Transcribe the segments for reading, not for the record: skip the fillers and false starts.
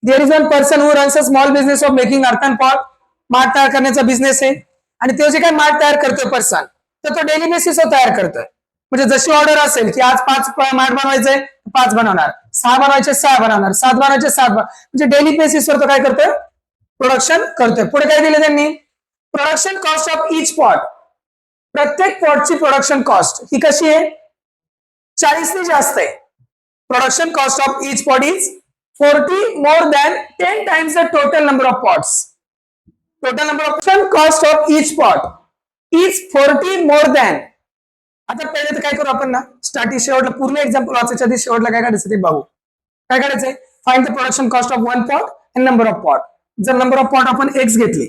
There is one person who runs a small business of making earthen pot. माठ तयार करण्याचा business आहे आणि तो जे काय माठ तयार करतोय पर्सन तर तो डेली बेसिसवर तयार करतोय. म्हणजे जशी ऑर्डर असेल की आज 5 माठ बनवायचे 5 बनवणार, 6 बनवायचे 6 बनवणार, 7 बनवायचे 7 म्हणजे डेली बेसिसवर तो काय करतोय प्रोडक्शन करतोय. पुढे काय दिले त्यांनी production cost of each pot. प्रत्येक पॉटची प्रोडक्शन कॉस्ट ही कशी आहे 40 ने जास्त आहे. Production cost of each pot is 40 more than 10 times the total number of pots. Total number of production cost of each pot is 40 more than. आता पहिले तर काय करू आपण ना स्टार्टिंग शेवटला पूर्ण एक्झाम्पल वाचायच्या आधी शेवटला काय काढायचं ते बघू. काय काढायचंय find the production cost of one pot and number of pot. जर नंबर ऑफ पॉट आपण एक्स घेतली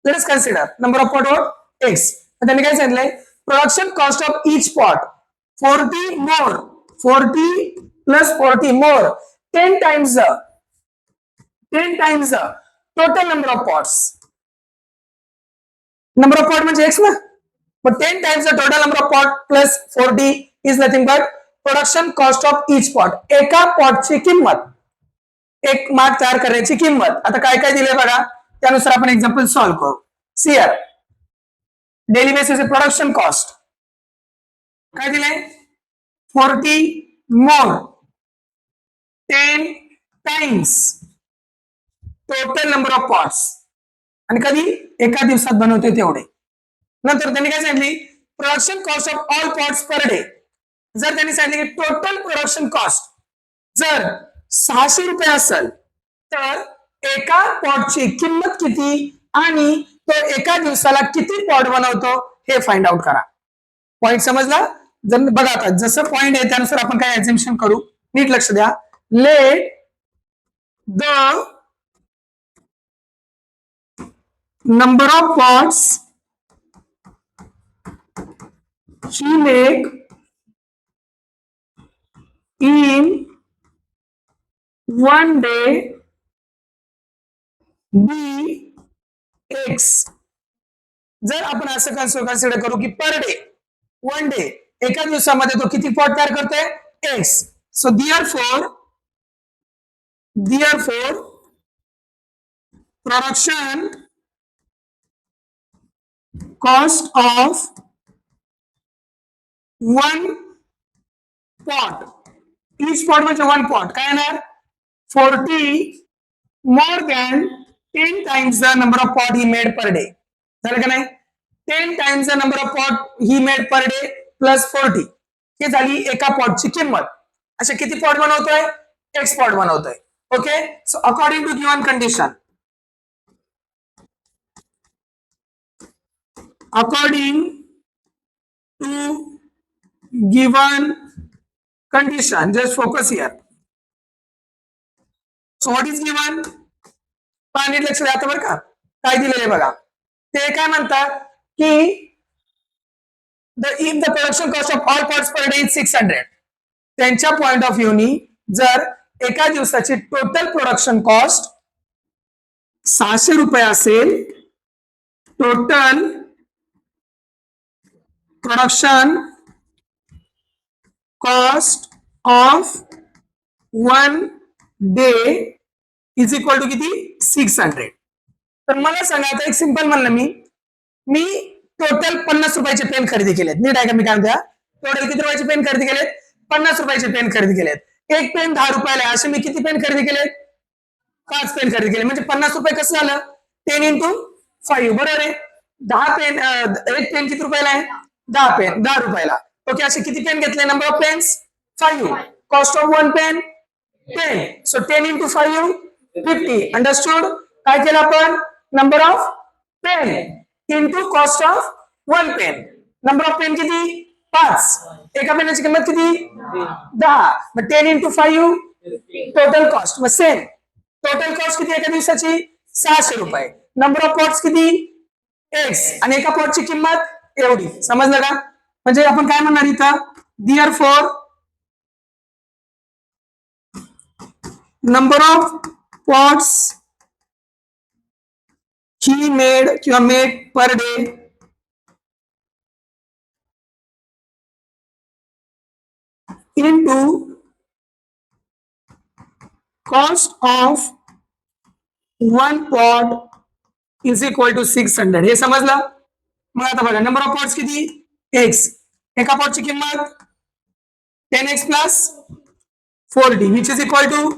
let us consider number of pot वर एक्स. त्यांनी काय सांगितलंय production cost of each pot 40 more 40 plus 40 more 10 times the total number of pots. Number of pot म्हणजे x ना but 10 times the total number of pot plus 40 is nothing but production cost of each pot. एका पॉटची किंमत एक माठ तयार करण्याची किंमत. आता काय काय दिले बघा त्यानुसार आपण एक्झाम्पल सॉल्व्ह करू. सियर डेली बेसिस प्रोडक्शन कॉस्ट काय दिलंय 40 more 10 times total number of pots आणि कधी एका दिवसात बनवते तेवढे. नंतर त्यांनी काय सांगितली production cost of all pots per day. जर त्यांनी सांगितले की टोटल प्रोडक्शन कॉस्ट जर 600 रुपये असेल तर एका पॉटची किंमत किती आणि तो एका दिवसाला किती पॉट बनवतो हे फाइंड आउट करा. पॉइंट समजला. जर बघा आता जसं पॉइंट आहे त्यानुसार आपण काय एक्झम्पशन करू नीट लक्ष द्या. Let the number of pots she make in one day be x. जर आपण असं कन्सिडर करू की पर डे वन डे एका दिवसामध्ये तो किती पॉट तयार करतोय x. So therefore production cost of one pot each pot म्हणजे one pot काय येणार 40 more than 10 times the number of pot he made per day. झालं का नाही 10 times the number of pot he made per day plus 40 हे झाली एका पॉटची किंमत. असे किती पॉट बनवतोय x पॉट बनवतोय. Okay so according to given condition according to given condition just focus here. so what is given पाणी लक्ष द्या आता बरं का काय दिलेले बघा ते काय म्हणतात की if the production cost of all pots per day is 600 त्यांच्या पॉइंट ऑफ व्ह्यूनी जर एका दिवसाची टोटल प्रोडक्शन कॉस्ट 600 रुपये असेल total production cost of one day is equal to किती 600. तर मला सांगा आता एक सिंपल म्हणलं मी टोटल 50 रुपयाचे पेन खरेदी केलेत. नीट आहे का मी काय म्हणतो टोटल किती रुपयाचे पेन खरेदी केलेत 50 रुपयाचे पेन खरेदी केलेत. एक पेन 10 रुपयाला असे मी किती पेन खरेदी केलेत 5 पेन खरेदी केले म्हणजे 50 रुपये कसं झालं 10 into 5 बरोबर आहे. 10 पेन एक पेन किती रुपयाला आहे 10 पेन 10 रुपयाला. ओके असे किती पेन घेतले number of pens 5 cost of one pen 10 so 10 into 5 50 understood. काय केलं आपण number of pen into cost of one pen. Number of pen किती 5 एका पेनाची किंमत किती 10 मग 10 into 5 टोटल कॉस्ट मग सेम टोटल कॉस्ट किती एका दिवसाची 600 रुपये. नंबर ऑफ पॉट्स किती x आणि एका पॉटची किंमत एवढी. समजलं का म्हणजे आपण काय म्हणणार इथं therefore number of pots he made किंवा made per day into cost of 1 pot is equal to 600. हे समजलं. मग आता बघा नंबर ऑफ पॉट्स किती, एक्स. एका पॉटची किंमत 10x plus 40 which is equal to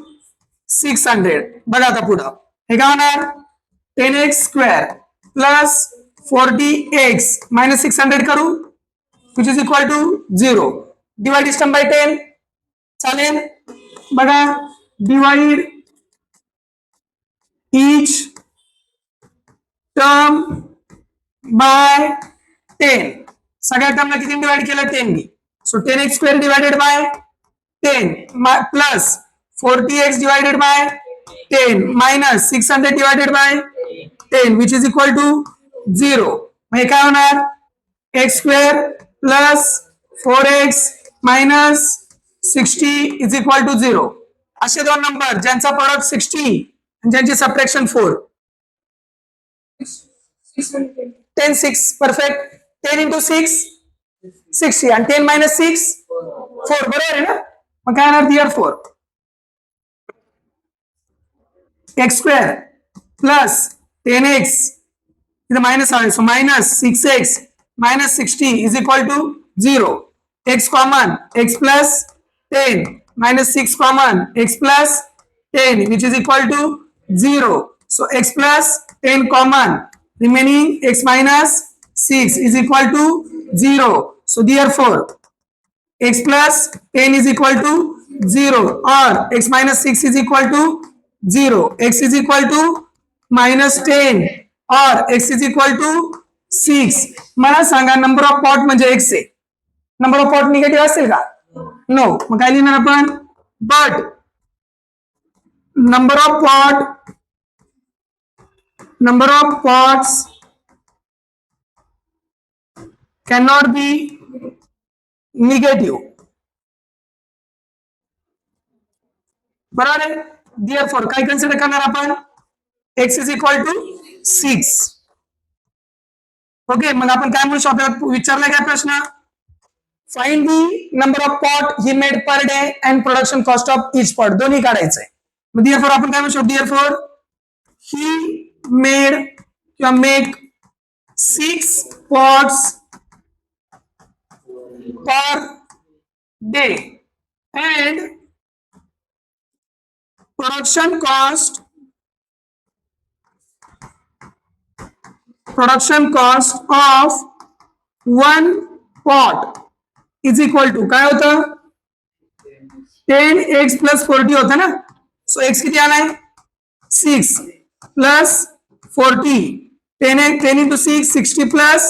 600. बघा आता पुढं हे काय होणार, 10x square plus 40x minus 600 करू which is equal to 0. Divide system by 10 चालेल. बघा डिवाइड each term by 10. सगळ्या टर्मला किती डिवाइड केलं, 10 नी. So 10x square divided by 10 plus 40x divided by 10 minus 600 divided by 10 which is equal to 0. मग काय होणार, x square plus 4x minus 60 is equal to 0. असे दोन नंबर ज्यांचा प्रोडक्ट 60 ज्यांची सबट्रॅक्शन 4. 10 6 परफेक्ट. 10 into 6 60 आणि 10 minus 6 4. बरोबर आहे ना. मग काय होणार, here 4 x square plus 10x इथं मायनस आहे so minus 6x minus 60 is equal to 0. x common x plus 10 minus 6 common x plus 10 which is equal to 0. So x plus 10 common, remaining x minus 6 is equal to 0. So therefore x plus 10 is equal to 0 or x minus 6 is equal to 0. X is equal to minus 10 or x is equal to 6. मला सांगा number of pot म्हणजे x आहे. Number of pot negative असेल का, no. मग काय लिहिणार आपण, but number of pots cannot be negative. बरोबर आहे. therefore काय कन्सिडर करणार आपण, x is equal to 6. Okay. मग आपण काय म्हणू शकतो, विचारलाय काय प्रश्न, find the number of pot he made per day and production cost of each pot. दोन्ही काढायचंय. therefore आपण काय म्हणू शकतो, therefore he made किंवा make 6 pots per day and production cost of 1 pot is equal to काय होतं, 10x plus 40 होता ना. सो x किती आलाय, 6 plus 40. 10 into 6 60 plus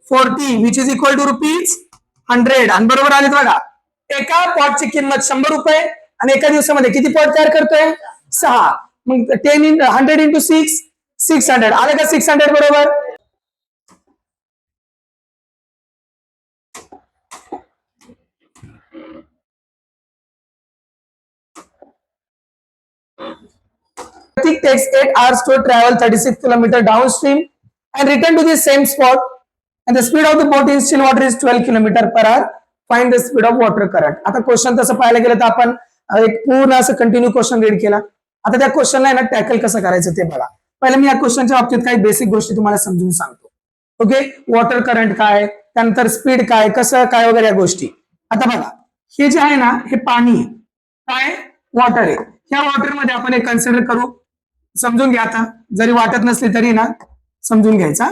40 which is equal to ₹100. आणि बरोबर आले बघा. एका पॉटची किंमत 100 रुपये आणि एका दिवसामध्ये किती पॉट तयार करतोय, 6. मग 100 into 6 600 आलं का, 600 बरोबर. It takes 8 hours to travel 36 km downstream and return to the same spot, and the speed of the boat in still water is 12 km/h. Find the speed of water current. आता question तसं पाहायला गेलं तर आपण एक पूर्ण असं continue question read केला. आता त्या क्वेश्चनला ना टॅकल कसं करायचं ते बघा. पहिले मी या क्वेश्चनच्या बाबतीत काही बेसिक गोष्टी तुम्हाला समजून सांगतो. ओके. वॉटर करंट काय, त्यानंतर स्पीड काय, कसं काय वगैरे या गोष्टी. आता बघा हे जे आहे ना हे पाणी काय, वॉटर आहे. ह्या वॉटर मध्ये आपण एक कन्सिडर करू, समजून घ्या. आता जरी वाटत नसली तरी ना समजून घ्यायचा.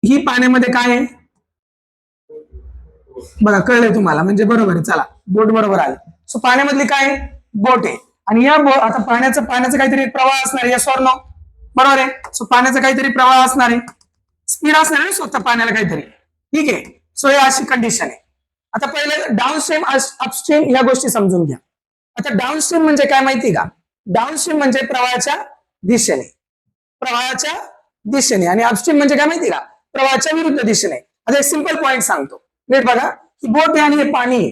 ही पाण्यामध्ये काय आहे बघा, कळलंय तुम्हाला म्हणजे बरोबर आहे. चला बोट बरोबर आले. सो पाण्यामधली काय, बोट आहे. आणि या आता पाण्याचा काहीतरी प्रवाह असणार आहे, यस ऑर नो, बरोबर आहे. सो पाण्याचा काहीतरी प्रवाह असणार आहे, स्पीड असणार आहे स्वतः पाण्याला काहीतरी. ठीक आहे. सो हे अशी कंडिशन आहे. आता पहिले डाऊनस्ट्रीम अपस्ट्रीम या गोष्टी समजून घ्या. आता डाऊनस्ट्रीम म्हणजे काय माहिती का, डाऊनस्ट्रीम म्हणजे प्रवाहाच्या दिशेने आणि अपस्ट्रीम म्हणजे काय माहिती का, प्रवाहाच्या विरुद्ध दिशेने. आता एक सिंपल पॉइंट सांगतो, नीट बघा. ही बोट आहे आणि हे पाणी आहे.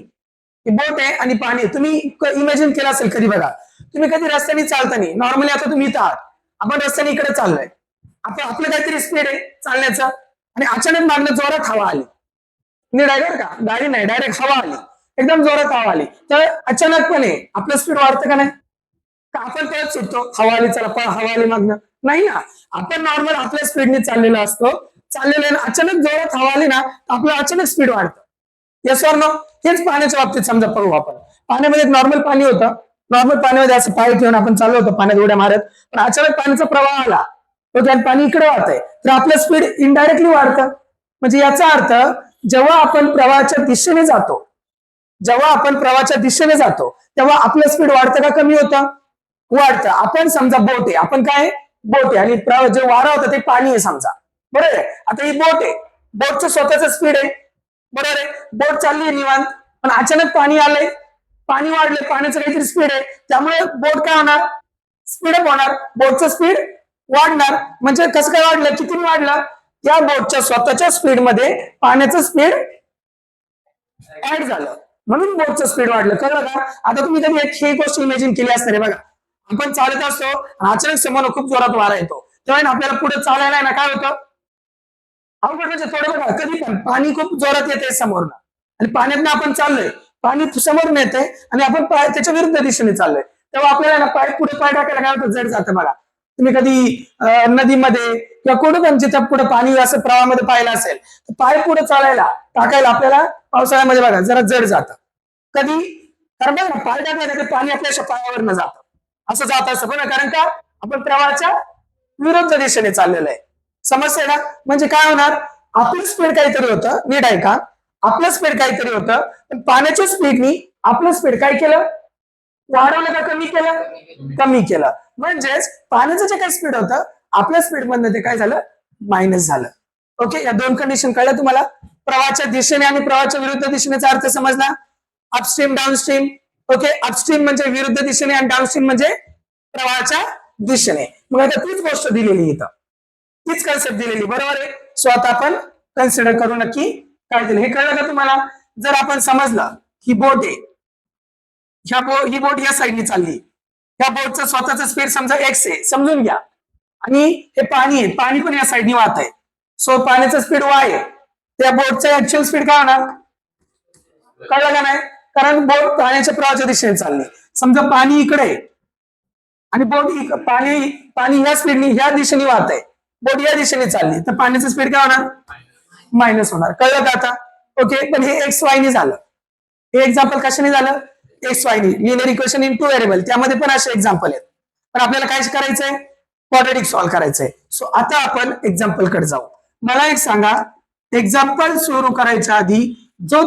ही बोट आहे आणि पाणी आहे. तुम्ही इमॅजिन केलं असेल कधी, बघा तुम्ही कधी रस्त्याने चालताना, नॉर्मली आता तुम्ही इथं आहात, आपण रस्त्याने इकडे चाललोय, आपलं काहीतरी स्पीड आहे चालण्याचं आणि अचानक मागणं जोरात हवा आली. नीट आहे का, गाडी नाही, डायरेक्ट हवा आली. एकदम जोरात हवा आली तर अचानकपणे आपलं स्पीड वाढतं का नाही? का आपण परत सुटतो, हवा आली चला हवा आली मागणं? नाही ना, आपण नॉर्मल आपल्या स्पीडने चाललेलो असतो, चाललेलो आहे, अचानक जोरात हवा आली ना आपलं अचानक स्पीड वाढतं. Yes or no? हेच पाण्याच्या बाबतीत समजा पाहू आपण. पाण्यामध्ये नॉर्मल पाणी होतं, नॉर्मल पाण्यामध्ये असं पाय ठेवून आपण चाललो होतो पाण्यात उड्या मारत, पण अचानक पाण्याचा प्रवाह आला तो त्या पाणी इकडे वाहतंय तर आपलं स्पीड इनडायरेक्टली वाढतं. म्हणजे याचा अर्थ जेव्हा आपण प्रवाहाच्या दिशेने जातो, जेव्हा आपण प्रवाहाच्या दिशेने जातो तेव्हा आपलं स्पीड वाढतं का कमी होतं? वाढतं. आपण समजा बोट आहे, आपण काय बोट आहे आणि जे वारा होतं ते पाणी आहे समजा, बरोबर आहे. आता ही बोट आहे, बोटचं स्वतःच स्पीड आहे, बरोबर आहे. बोट चालली निवांत, पण अचानक पाणी आलंय, पाणी वाढलंय, पाण्याचं काहीतरी स्पीड आहे, त्यामुळे बोट काय होणार? स्पीडअप होणार, बोटचं स्पीड वाढणार. म्हणजे कसं काय वाढलं, किती वाढलं? या बोटच्या स्वतःच्या स्पीड मध्ये पाण्याचं स्पीड ऍड झालं म्हणून बोटचं स्पीड वाढलं. कळलं का? आता तुम्ही कधी एक ही गोष्ट इमॅजिन केली असणार आहे बघा, आपण चालत असतो आणि अचानक समोर खूप जोरात वारा येतो तेव्हा आपल्याला पुढे चालायला ना काय होतं? अवघड. म्हणजे थोडं बघा, कधी पण पाणी खूप जोरात येते समोरनं आणि पाण्यातनं आपण चाललोय, पाणी समोरून येते आणि आपण पाय त्याच्या विरुद्ध दिशेने चाललोय तेव्हा आपल्याला पाय पुढे पाय टाकायला काय होतं? जड जातं. बघा तुम्ही कधी नदीमध्ये किंवा कुठं पण जिथं पुढे पाणी असं प्रवाहामध्ये पाहिलं असेल तर पाय पुढे चालायला टाकायला आपल्याला पावसाळ्यामध्ये बघा जरा जड जातं. कधी? कारण बघा पाय टाकायला ते पाणी आपल्या पायावर न जातं, असं जात असतं बघा, कारण का आपण प्रवाहाच्या विरुद्ध दिशेने चाललेलं आहे. समजतंय ना? म्हणजे काय होणार? आपलं स्पीड काहीतरी होतं, नीट आहे का? आपलं स्पीड काहीतरी होतं पण पाण्याच्या स्पीडनी आपलं स्पीड काय केलं? वाढवलं का कमी केलं? कमी केलं. म्हणजेच पाण्याचं जे काही स्पीड होतं आपल्या स्पीड मधनं ते काय झालं? मायनस झालं. ओके, या दोन कंडिशन कळल्या तुम्हाला? प्रवाहाच्या दिशेने आणि प्रवाहाच्या विरुद्ध दिशेनेचा अर्थ समजला? Upstream downstream. ओके, अपस्ट्रीम म्हणजे विरुद्ध दिशेने आणि डाऊनस्ट्रीम म्हणजे प्रवाहाच्या दिशेने. मग आता तीच गोष्ट दिलेली इथं, तीच कन्सेप्ट दिलेली, बरोबर आहे. सो आता आपण कन्सिडर करू नक्की काय दिलं हे कळलं का तुम्हाला? जर आपण समजलं ही बोट आहे, ही बोट या साईडने चालली, त्या बोटचं स्वतःच स्पीड समजा एक्स आहे समजून घ्या, आणि हे पाणी आहे, पाणी पण या साईडने वाहत आहे, सो पाण्याचं स्पीड वाय आहे, त्या बोटचं ऍक्च्युअल स्पीड काय होणार? कळलं का नाही? कारण बोट पाण्याच्या प्रवाहाच्या दिशेने चालली, समजा पाणी इकडे आहे आणि बोट पाणी पाणी ह्या स्पीडने ह्या दिशेने वाहत आहे, बोट या दिशेने चालली तर पाण्याचं स्पीड काय होणार? मायनस होणार. कळलं का आता? ओके, पण हे एक्स वाय ने झालं. हे एक्झाम्पल कशाने झालं? एक्स वाय ने. Linear equation in two variable, त्यामध्ये पण असे एक्झाम्पल आहेत. पण आपल्याला काय करायचंय? क्वाड्रॅटिक सॉल्व्ह करायचंय. सो आता आपण एक्झाम्पल कडे जाऊ. मला एक सांगा, एक्झाम्पल सुरू करायच्या आधी जो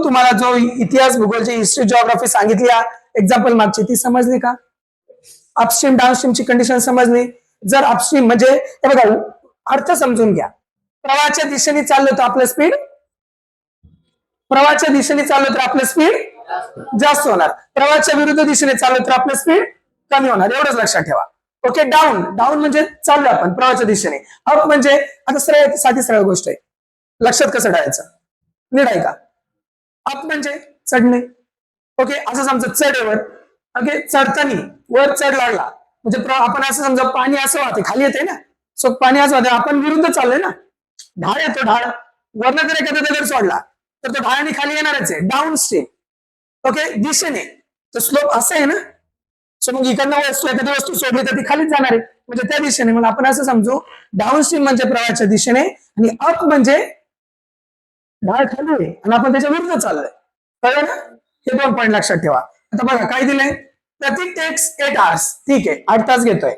इतिहास, भूगोलची हिस्ट्री, जिओग्राफी सांगितली एक्झाम्पल मागची, ती समजली का? अपस्ट्रीम डाऊनस्ट्रीमची कंडिशन समजली? जर अपस्ट्रीम म्हणजे हे बघा, अर्थ समजून घ्या. प्रवाहाच्या दिशेने चाललं तर आपलं स्पीड, प्रवाहाच्या दिशेने चाललं तर आपलं स्पीड जास्त होणार, प्रवाहाच्या विरुद्ध दिशेने चाललं तर आपलं स्पीड कमी होणार, एवढंच लक्षात ठेवा. ओके, डाऊन, डाऊन म्हणजे चाललो आपण प्रवाहाच्या दिशेने. अप म्हणजे आता सरळ साधी सरळ गोष्ट आहे, लक्षात कसं ठेवायचं? नीट आहे का? अप म्हणजे चढणे. ओके, असं समजा चढेवर, ओके, चढताना वर चढ लागला म्हणजे आपण असं समजा पाणी असं वाहते खाली येते ना, सो पाणी असं वाहते, आपण विरुद्ध चाललोय ना, ढाळ येतो, ढाळ वरनं जर एखादा दगड सोडला तर तो ढाळाने खाली येणारच आहे, डाऊन स्ट्रीम. ओके, दिशेने तर स्लोप असं आहे ना, सो मग इकडनं वस्तू एखादी वस्तू सोडली तर ती खालीच जाणार आहे, म्हणजे त्या दिशेने. मग आपण असं समजू, डाऊन स्ट्रीम म्हणजे प्रवाहाच्या दिशेने आणि अप म्हणजे ढाळ खाली आहे आणि आपण त्याच्या विरुद्ध चाललोय. कळलं ना? हे 2 पॉईंट लक्षात ठेवा. आता बघा काय दिलंय, प्रति टेक्स 8 hours, ठीक आहे 8 तास घेतोय.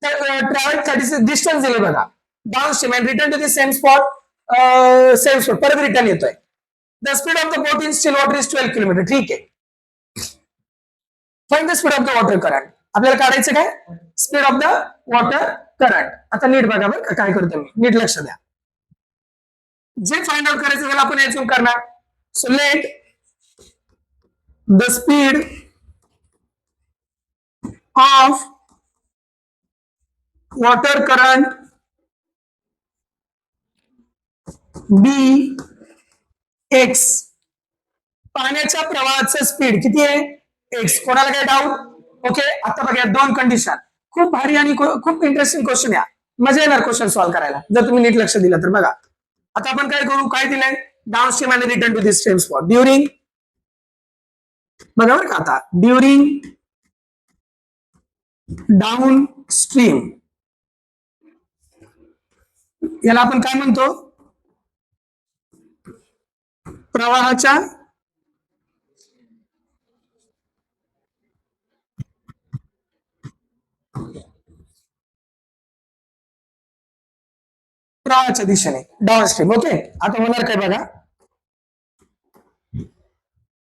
तर ट्रॅव्हल 36 डिस्टन्स दिले बघा, downstream and return to the same spot, परत रिटर्न येतोय. The speed of the boat in still water is 12 kilometre, ठीक आहे. Find the speed of the water current, आपल्याला काढायचं काय? Speed of the water current. आता नीट बघा बरं काय करतो मी, नीट लक्ष द्या. जे फाइंड आउट करायचं त्याला आपण याच्यावर करणार. So let the speed of water current be x. पाण्याच्या प्रवाहाचं स्पीड किती आहे? एक्स. कोणाला काय डाऊट? ओके, आता बघा 2 कंडिशन, खूप भारी आणि खूप इंटरेस्टिंग क्वेश्चन या, मजा येणार क्वेश्चन सॉल्व्ह करायला जर तुम्ही नीट लक्ष दिलं तर. बघा आता आपण काय करू, काय दिलंय? डाऊन स्ट्रीम आणि return to this same spot during बघा बरं का आता ड्युरिंग डाऊन स्ट्रीम याला आपण काय म्हणतो? प्रवाहाच्या प्रवाहाच्या दिशेने डाऊन स्ट्रीम. ओके, आता होणार काय बघा,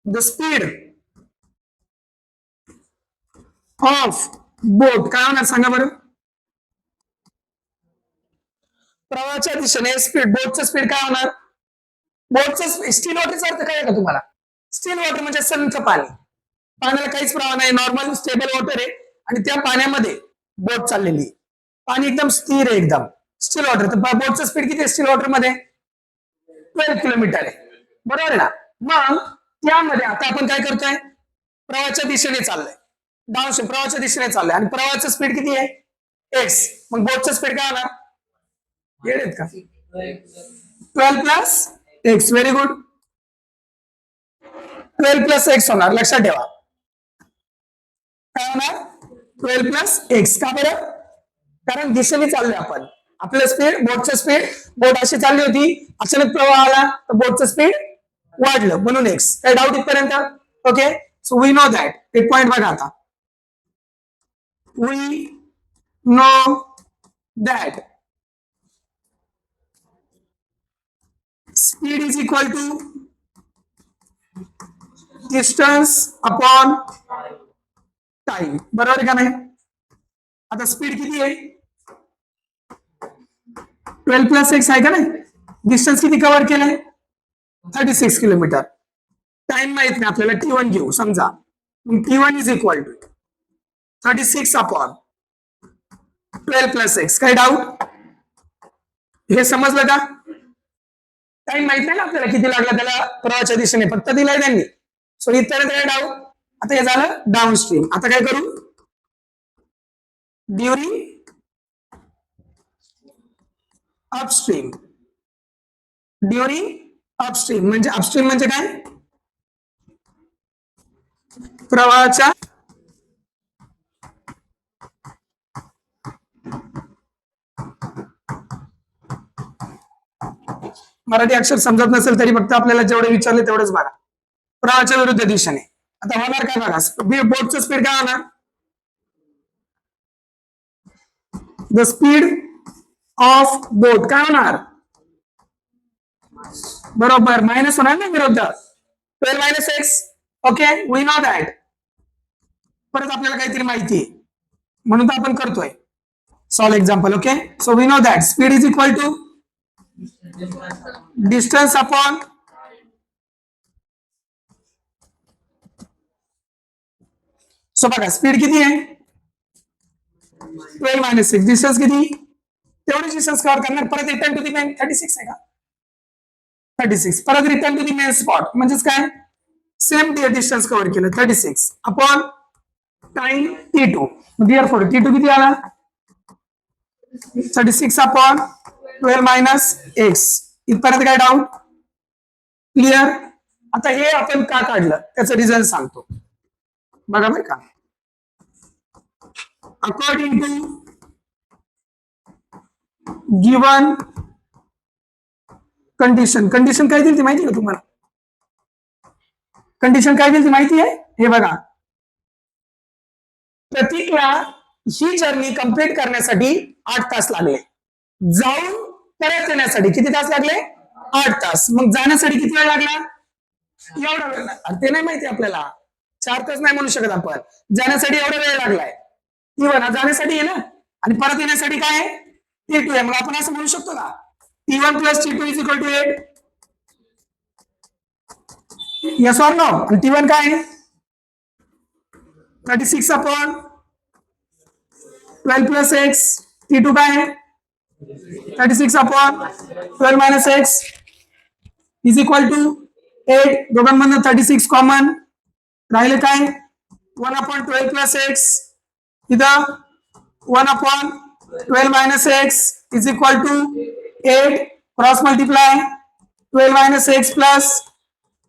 द स्पीड ऑफ बोट काय होणार सांगा बरं? प्रवाहाच्या दिशेने स्पीड, बोटचं स्पीड काय होणार? बोटचं स्टील वॉटरचा अर्थ काय आहे का तुम्हाला? स्टील वॉटर म्हणजे संथ पाणी, पाण्याला काहीच प्रवाह नाही, नॉर्मल स्टेबल वॉटर आहे आणि त्या पाण्यामध्ये बोट चाललेली, पाणी एकदम स्थिर आहे, एकदम स्टील वॉटर. तर बोटचं स्पीड किती आहे स्टील वॉटर मध्ये? 12 किलोमीटर आहे, बरोबर आहे ना? मग त्यामध्ये आता आपण काय करतोय? प्रवाहाच्या दिशेने चाललंय, डाऊन प्रवाहाच्या दिशेने चाललंय आणि प्रवाहाचं स्पीड किती आहे? एक्स. मग बोटचं स्पीड काय होणार? येत का? 12 plus x. Very good. 12 plus x होणार, लक्षात ठेवा. काय होणार? 12 प्लस एक्स. का बरं? कारण दिशेने चाललोय आपण. आपलं स्पीड, बोटचं स्पीड, बोट अशी चालली होती, अचानक प्रवाह आला तर बोटचं स्पीड वाढलं म्हणून एक्स. काही डाऊट इथपर्यंत? Okay, so we know that. एक पॉइंट बघा आता, we know that speed is equal to distance upon time. बरोबर आहे का नाही? आता स्पीड किती आहे? 12 प्लस एक्स आहे का नाही? डिस्टन्स किती कव्हर केलंय? 36 किलोमीटर. टाइम माहित नाही आपल्याला, T1 घेऊ समजा. T1 is equal to 36 upon 12 plus x. काही डाऊट? हे समजलं का? टाइम माहित नाही ना आपल्याला किती लागला त्याला प्रवाहाच्या दिशेने, फक्त दिलाय त्यांनी. सो इथपर्यंत काय डाऊट? आता हे झालं डाऊन स्ट्रीम. आता काय करू? During upstream. ड्युरिंग अपस्ट्रीम म्हणजे अपस्ट्रीम म्हणजे काय? प्रवाहाच्या मराठी अक्षर समजत नसेल तरी फक्त आपल्याला जेवढे विचारले तेवढेच बघा. प्रवाहाच्या विरुद्ध दिशेने. आता होणार काय बघा, बोटचं स्पीड काय होणार? द स्पीड ऑफ बोट काय होणार? बरोबर, मायनस होणार ना विरुद्ध. 12 minus x. Okay, we know that. परत आपल्याला काहीतरी माहिती आहे म्हणून तर आपण करतोय solve example. Okay, so we know that speed is equal to distance upon so बघा स्पीड किती आहे? 12 मायनस 6. डिस्टन्स किती? तेवढी डिस्टन्स कव्हर करणार. परत रिटर्न टू दी मेन 36 आहे का? 36. परत return to the main spot म्हणजेच काय? सेम डिस्टन्स कव्हर केलं 36 upon time T2. Therefore T2 किती आला? 36 अपॉन 12 मायनस एक्स. इथपर्यंत काय डाऊट? क्लिअर? आता हे आपण का काढलं त्याचं रिझन सांगतो बघा बरं का. According to given condition. Condition काय दिली माहिती का तुम्हाला? कंडिशन काय दिली माहिती आहे? हे बघा, प्रतीकला ही जर्नी कंप्लीट करण्यासाठी 8 तास लागले. जाऊन परत येण्यासाठी किती तास लागले? 8 तास. मग जाण्यासाठी किती वेळ लागला? एवढा वेळ. ते नाही माहिती आपल्याला, 4 तास नाही म्हणू शकत आपण. जाण्यासाठी एवढा वेळ लागलाय. T1 जाण्यासाठी आहे ना, आणि परत येण्यासाठी काय आहे? T2 आहे. मग आपण असं म्हणू शकतो का T1 plus T2 is equal to 8? Yes or no? आणि T1 काय आहे? 36 अपॉन 12 प्लस एक्स. T2 काय आहे? 36 upon 12 minus x is equal to 8. दोघांमधून 36 कॉमन राहिले काय? 1 अपॉन 12 प्लस एक्स. इथं 1 upon 12 minus x is equal to 8. Cross multiply 12 minus x plus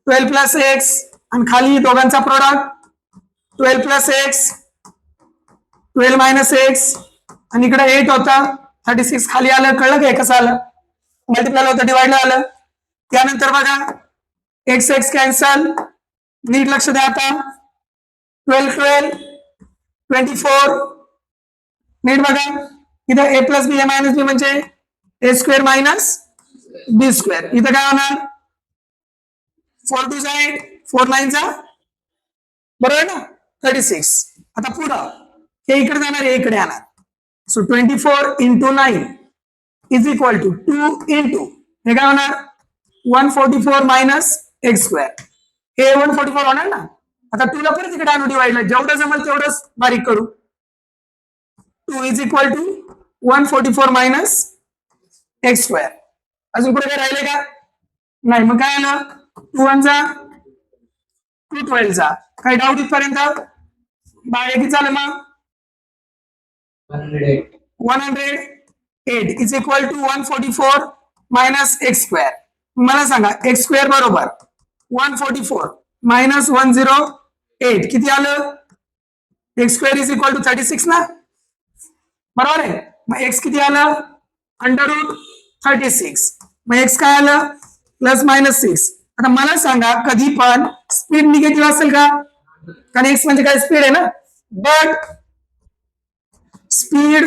12 plus x आणि खाली दोघांचा product 12 plus x 12 minus x आणि इकडे 8 होता 36 खाली आलं. कळलं का कसं आलं? मल्टिप्लाय होतं डिवाइडला आलं. त्यानंतर बघा एक्स एक्स कॅन्सल. नीट लक्ष द्या आता. 12 12 24 नीट बघा इथं ए प्लस बी ए मायनस बी म्हणजे ए स्क्वेअर मायनस बी स्क्वेअर. इथं काय होणार 4 टू साइड 4 9 चा बरोबर ना 36. आता पुढं हे इकडे जाणार हे इकडे येणार. So 24 into 9 is equal to 2 into हे काय होणार 144 मायनस एक्स स्क्वेअर. हे 144 होणार ना. आता 2 ला परत इकडे आणू डिवाइडला जेवढं जमेल तेवढंच बारीक करू. 2 is equal to 144 minus x square. अजून पुढे काय राहिले का? नाही. मग काय आलं 2 1 जा 2 12 जा. काही डाऊट इथपर्यंत? बाय किती झालं मग 108 is equal to 144 minus x square. मला सांगा एक्स स्क्वेअर बरोबर 144 मायनस 108 किती आलं? X square is equal to 36 ना बरोबर आहे. मग एक्स किती आलं अंडर रूट 36. मग एक्स काय आलं प्लस मायनस 6. आता मला सांगा कधी पण स्पीड निगेटिव्ह असेल का? कारण एक्स म्हणजे काय स्पीड आहे ना. But speed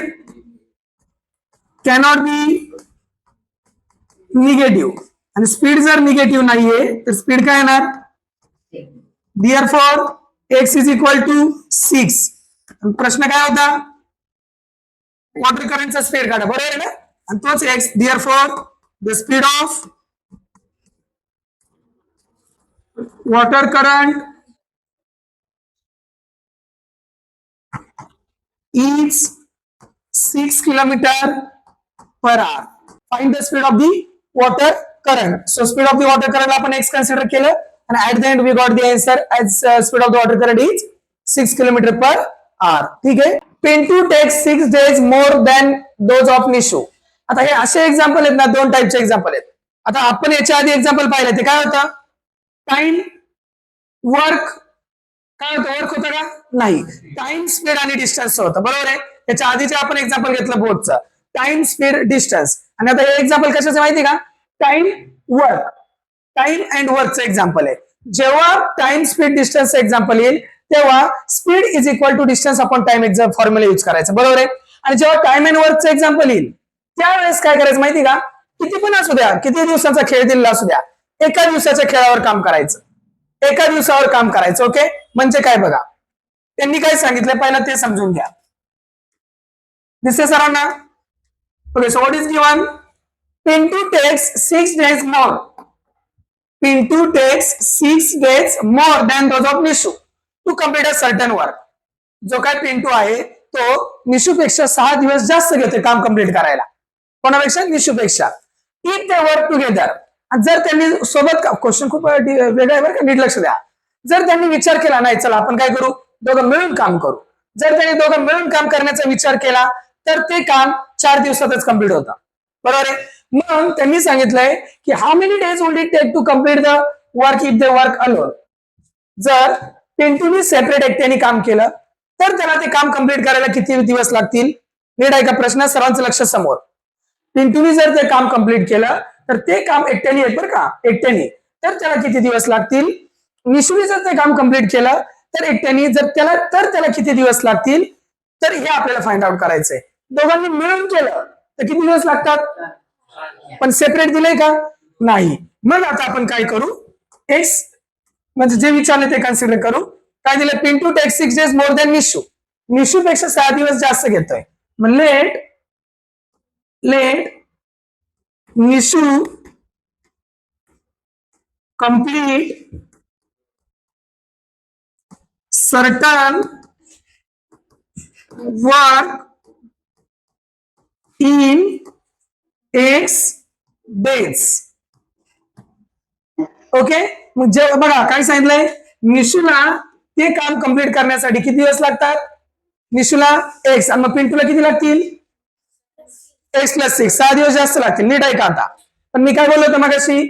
cannot be negative आणि स्पीड जर निगेटिव्ह नाहीये तर स्पीड काय येणार therefore x is equal to 6. प्रश्न काय होता वॉटर करंटचा स्पीड काढा बरोबर आहे ना. आणि तोच x therefore the speed of water current is 6 kilometer per hour. Find the speed of the water current. So speed of the water current आपण x consider केलं and at the end we got the answer as speed of the water current is 6 kilometer per hour. ठीक आहे. Pintu takes 6 days more than those of Nishu. आता हे असे example आहेत ना दोन टाइपचे एक्झाम्पल आहेत. आता आपण याच्या आधी एक्झाम्पल पाहिलं ते काय होतं टाइम वर्क काय होतं वर्क होतं का नाही. टाइम स्पीड आणि डिस्टन्स होतं बरोबर आहे. त्याच्या आधीचे आपण एक्झाम्पल घेतलं बोटचं टाइम स्पीड डिस्टन्स. आणि आता हे एक्झाम्पल कशाचं माहिती का टाइम वर्क टाइम अँड वर्कचं एक्झाम्पल आहे. जेव्हा टाइम स्पीड डिस्टन्स एक्झाम्पल येईल तेव्हा speed is equal to distance upon time exam formula use करायचं बरोबर आहे. आणि जेव्हा टाइम अँड वर्कचं एक्झाम्पल येईल त्यावेळेस काय करायचं माहिती का किती पण असू द्या किती दिवसाचा खेळ दिलेला असू द्या एका दिवसाच्या खेळावर काम करायचं. एका दिवसावर काम करायचं. ओके म्हणजे काय बघा त्यांनी काय सांगितलं पहिला ते समजून घ्या. दिसते सरांना. Okay so what is given Pintu takes 6 days more. Pintu takes 6 days more than those of Nishu to complete a certain work. जो काय पिंटू आहे तो निशू पेक्षा 6 दिवस जास्त घेतोय काम कम्प्लीट करायला. कोणापेक्षा निशू पेक्षा. If they work together. जर त्यांनी सोबत क्वेश्चन खूप वेगळा आहे बरं का नीट लक्ष द्या. जर त्यांनी विचार केला नाही चला आपण काय करू दोघं मिळून काम करू. जर त्यांनी दोघं मिळून काम करण्याचा विचार केला तर ते काम 4 दिवसातच कम्प्लीट होतं बरोबर आहे. मग त्यांनी सांगितलंय की how many days will it take to complete the work if they work alone. जर पिंटूनी सेपरेट एकट्याने काम केलं तर त्याला ते काम कम्प्लीट करायला किती दिवस लागतील. नीट आहे का प्रश्न सर्वांचं लक्ष समोर. पिंटूनी जर ते काम कम्प्लीट केलं तर ते काम एकट्याने आहेत बरं का एकट्याने तर त्याला किती दिवस लागतील. निशूने जर ते काम कम्प्लीट केलं तर एकट्याने जर त्याला किती दिवस लागतील तर हे आपल्याला फाइंड आउट करायचंय. दोघांनी मिळून केलं तर किती दिवस लागतात पण सेपरेट दिलंय का नाही. मग आता आपण काय करू एक्स म्हणजे जे विचारले ते कन्सिडर करू. काय दिलं Pintu take 6 days more than Nishu. Nishu पेक्षा 6 दिवस जास्त घेतोय. मग let Nishu complete certain work in x days. Okay मग जे बघा काय सांगितलंय निशूला ते काम कंप्लीट करण्यासाठी किती दिवस लागतात. निशूला एक्स आणि मग पिंटूला किती लागतील एक्स प्लस 6 6 दिवस जास्त लागतील. नीट आहे का आता. पण मी काय बोललो होतो मगाशी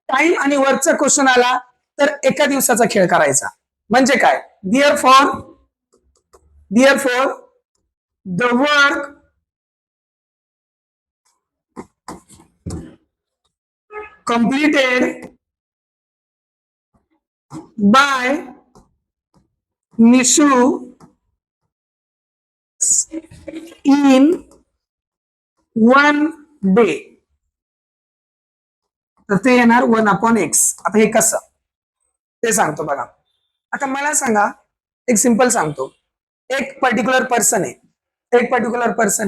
टाइम आणि वर्कचा क्वेश्चन आला तर एका दिवसाचा खेळ करायचा. म्हणजे काय? There for the work completed by Nishu in 1 day. तर ते येणार 1/x. आता हे कसं ते सांगतो बघा. आता मला सांगा, एक सिंपल सांगतो. एक पर्टिक्युलर पर्सन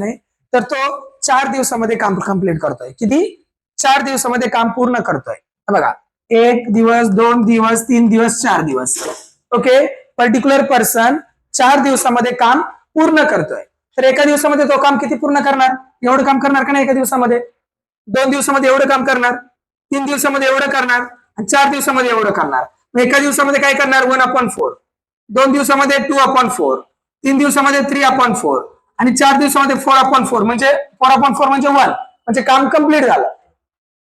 आहे, तर तो 4 दिवसामध्ये काम कंप्लीट करतोय. किती? 4 दिवसामध्ये काम पूर्ण करतोय. बघा, 1 दिवस, 2 दिवस, 3 दिवस, 4 दिवस. ओके, पर्टिक्युलर पर्सन 4 दिवसामध्ये काम पूर्ण करतोय. तर एका दिवसामध्ये तो काम किती पूर्ण करणार? एवढं काम करणार का नाही एका दिवसामध्ये? 2 दिवसामध्ये एवढं काम करणार, 3 दिवसामध्ये एवढं करणार, आणि 4 दिवसामध्ये एवढं करणार. एका दिवसामध्ये काय करणार? 1/4. 2 दिवसामध्ये 2/4, 3 दिवसामध्ये 3/4, आणि 4 दिवसामध्ये 4/4. म्हणजे 4/4 म्हणजे 1. म्हणजे काम कंप्लीट झालं.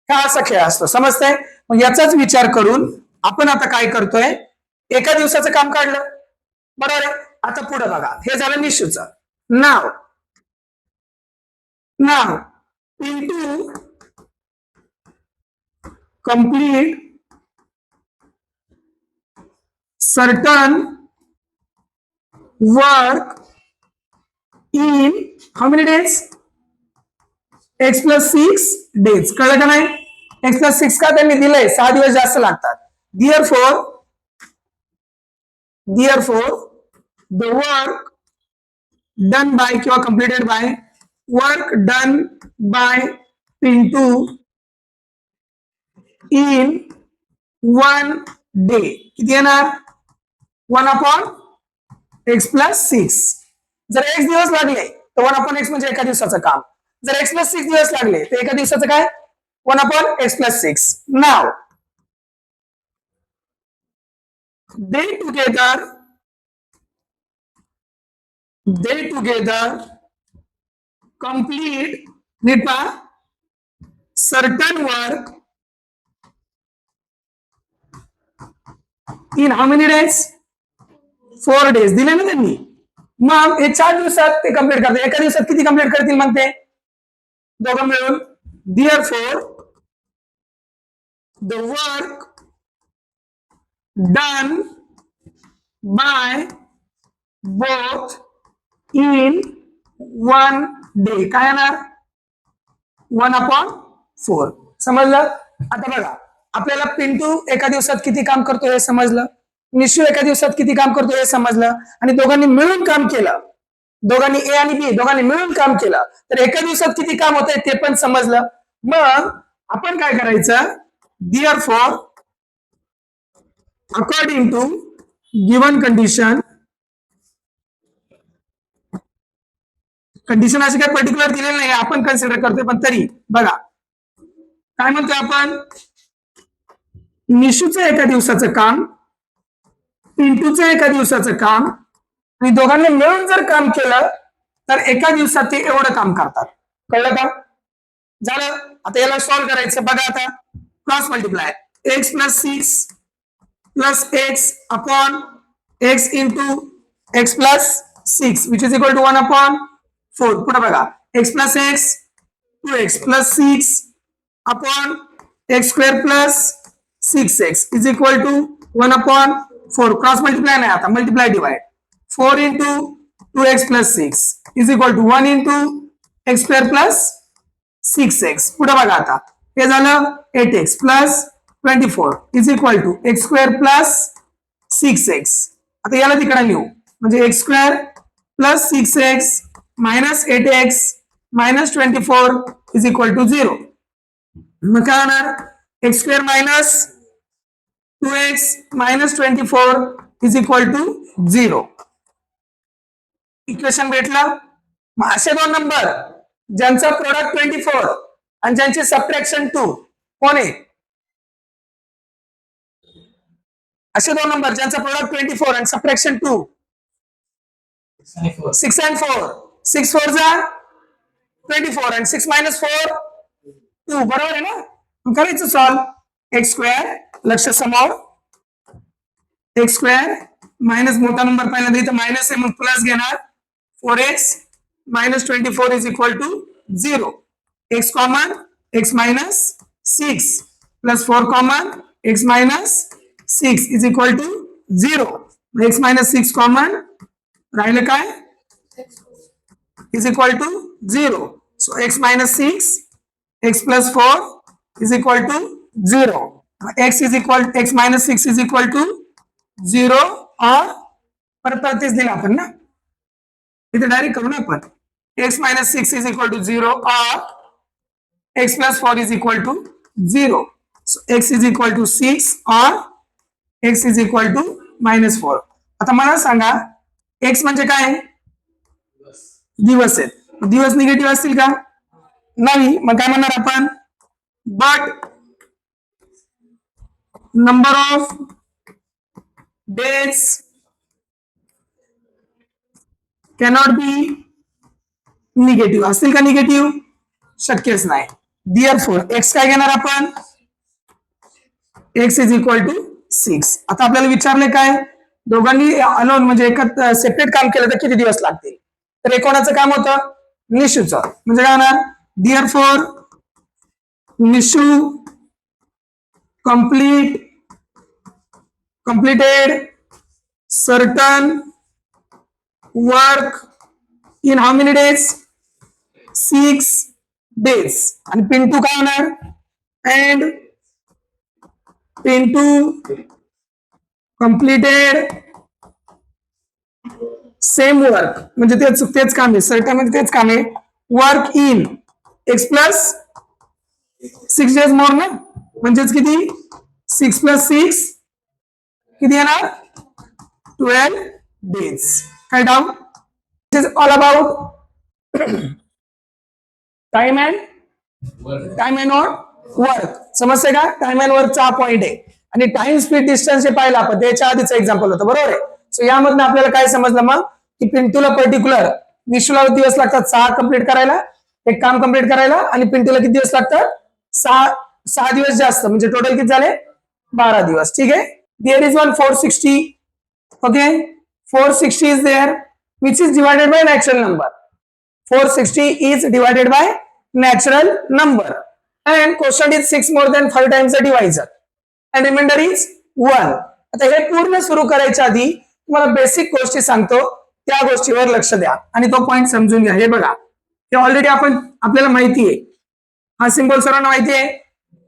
हा असा खेळ असतो. समजतंय? मग याचाच विचार करून आपण आता काय करतोय? एका दिवसाचं काम काढलं, बरोबर आहे. आता पुढे बघा, हे झालं निशूचं. नाव Pintu complete certain work in how many days? x plus 6 days. कळलं का नाही? x plus 6 का त्यांनी दिलंय? 6 दिवस जास्त लागतात. Therefore the work done by किंवा completed by work done by Pintu in 1 day किती येणार? 1/x plus 6. जर x दिवस लागले तर 1/x म्हणजे एका दिवसाचं काम. जर x plus 6 दिवस लागले तर एका दिवसाचं काय? 1/x plus 6. Now they together complete certain work in how many days? 4 days. दिले ना त्यांनी. मग हे 4 दिवसात ते कंप्लीट करतात. एका दिवसात किती कंप्लीट करतील मग ते दोघं मिळून? Therefore the work done by both in 1 day काय येणार? 1/4. समजलं? आता बघा, आपल्याला पिंटू एका दिवसात किती काम करतो हे समजलं, निशू एका दिवसात किती काम करतो हे समजलं, आणि दोघांनी मिळून काम केलं. दोघांनी ए आणि बी दोघांनी मिळून काम केलं, तर एका दिवसात किती काम होतंय ते पण समजलं. मग आपण काय करायचं? Therefore according to given condition अशी काही पर्टिक्युलर दिलेली नाही, आपण कन्सिडर करतोय, पण तरी बघा काय म्हणतोय आपण? निशूचं एका दिवसाचं काम, पिंटूचं एका दिवसाचं काम, आणि दोघांनी मिळून जर काम केलं तर एका दिवसात ते एवढं काम करतात. कळलं का? झालं. आता याला सॉल्व्ह करायचं. बघा आता, cross multiply x plus 6 plus x upon x into x plus 6 which is equal to 1/4. पुढे बघा, x plus x 2x plus 6 upon x square plus 6x is equal to 1/4. Cross multiply नाही, आता multiply divide. 4 into 2x plus 6 is equal to 1 into x square plus 6x. पुढे बघा, आता हे झालं 8x plus 24 is equal to x square plus 6x. आता याला तिकडे लिहू, म्हणजे x square plus 6x minus 8x minus 24 is equal to 0. मग काय होणार? x square minus 2x minus 24 is equal to 0. Equation भेटलं. मग असे दोन नंबर ज्यांचा प्रोडक्ट 24 आणि ज्यांची सबट्रॅक्शन 2 कोण आहे? असे दोन नंबर ज्यांचा प्रोडक्ट 24 आणि सबट्रॅक्शन 2 6 and 4. 6 4 जा 24 आणि 6 minus 4 2. बरोबर आहे ना? करायचं सॉल्व. x square लक्ष समोर एक्स स्क्वेअर मायनस मोठा नंबर पहिल्यांदा इथं मायनस आहे मग प्लस घेणार 4x minus 24 is equal to 0. X common x minus 6 plus 4 common x minus 6 is equal to 0. X minus 6 common राहिलं काय is equal to 0. So x minus 6 x plus 4 is equal to 0. X minus 6 is equal to 0 और परत तेच दिलं आपण ना इथे direct करू ना आपण x minus 6 is equal to 0 or x plus 4 is equal to 0. So x is equal to 6 or x is equal to minus 4. आता मला सांगा x म्हणजे काय दिवस आहेत दिवस निगेटिव्ह असतील का नाही मग काय म्हणणार आपण but number of days cannot be negative असतील का निगेटिव्ह शक्यच नाही देअरफॉर एक्स काय घेणार आपण एक्स इज इक्वल टू 6. आता आपल्याला विचारले काय दोघांनी अलोन म्हणजे एकच सेपरेट काम केलं तर किती दिवस लागतील तर एकोणाचं काम होतं निशूचं म्हणजे काय होणार therefore Nishu completed certain work in how many days 6 days आणि पिंटू काय होणार and Pintu completed same work म्हणजे तेच काम आहे सर्टन म्हणजे तेच काम आहे work in x plus 6 days मोर ना म्हणजेच किती 6 plus 6 किती येणार 12 days काय doubt this is all about time and work समजते का टाइम अँड वर्कचा हा पॉइंट आहे आणि टाइम स्पीड डिस्टन्स हे पाहिलं आपण त्याच्या आधीचं एक्झाम्पल होतं बरोबर आहे सो यामधून आपल्याला काय समजलं मग की पिंटूला पर्टिक्युलर निशूला दिवस लागतात 6 कंप्लीट करायला एक काम कंप्लीट करायला आणि पिंटूला किती दिवस लागतात 6 दिवस जास्त म्हणजे टोटल किती झाले 12 दिवस ठीक आहे there is one 460 okay 460 is there which is divided by natural number 460 is divided by natural number and quotient is 6 more than 5 times the divisor and remainder is 1. आता हे पूर्ण सुरू करायच्या आधी तुम्हाला बेसिक गोष्टी सांगतो त्या गोष्टीवर लक्ष द्या आणि तो पॉइंट समजून घ्या हे बघा हे ऑलरेडी आपल्याला माहिती आहे हा सिंबल सर्वांना माहिती आहे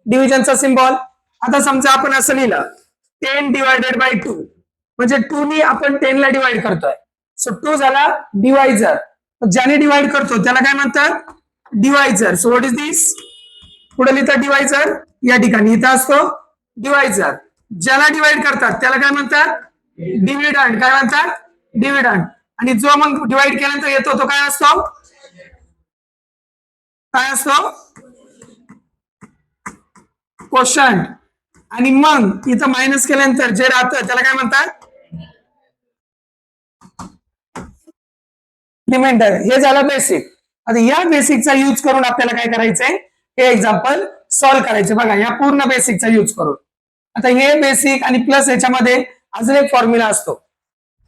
डिव्हिजनचा सिंबल आता समजा आपण असं लिहिलं 10 divided by 2 म्हणजे 2 ने आपण 10 ला डिवाइड करतोय सो 2 झाला डिवायझर ज्याने डिवाइड करतो त्याला काय म्हणतात डिवायझर सो व्हॉट इज दिस पुढे लिहितात डिवायझर या ठिकाणी इथं असतो डिवायझर ज्याला डिवाइड करतात त्याला काय म्हणतात डिव्हिडंड काय म्हणतात डिव्हिडंड आणि जो मग डिवाइड केल्यानंतर येतो तो काय असतो क्वोशंट आणि मग इथं मायनस केल्यानंतर जे राहतं त्याला काय म्हणतात रिमाइंडर हे झालं बेसिक आता या बेसिकचा यूज करून आपल्याला काय करायचंय हे एक्झाम्पल सॉल्व्ह करायचे बघा या पूर्ण बेसिकचा यूज करून आता हे बेसिक आणि प्लस याच्यामध्ये अजून एक फॉर्म्युला असतो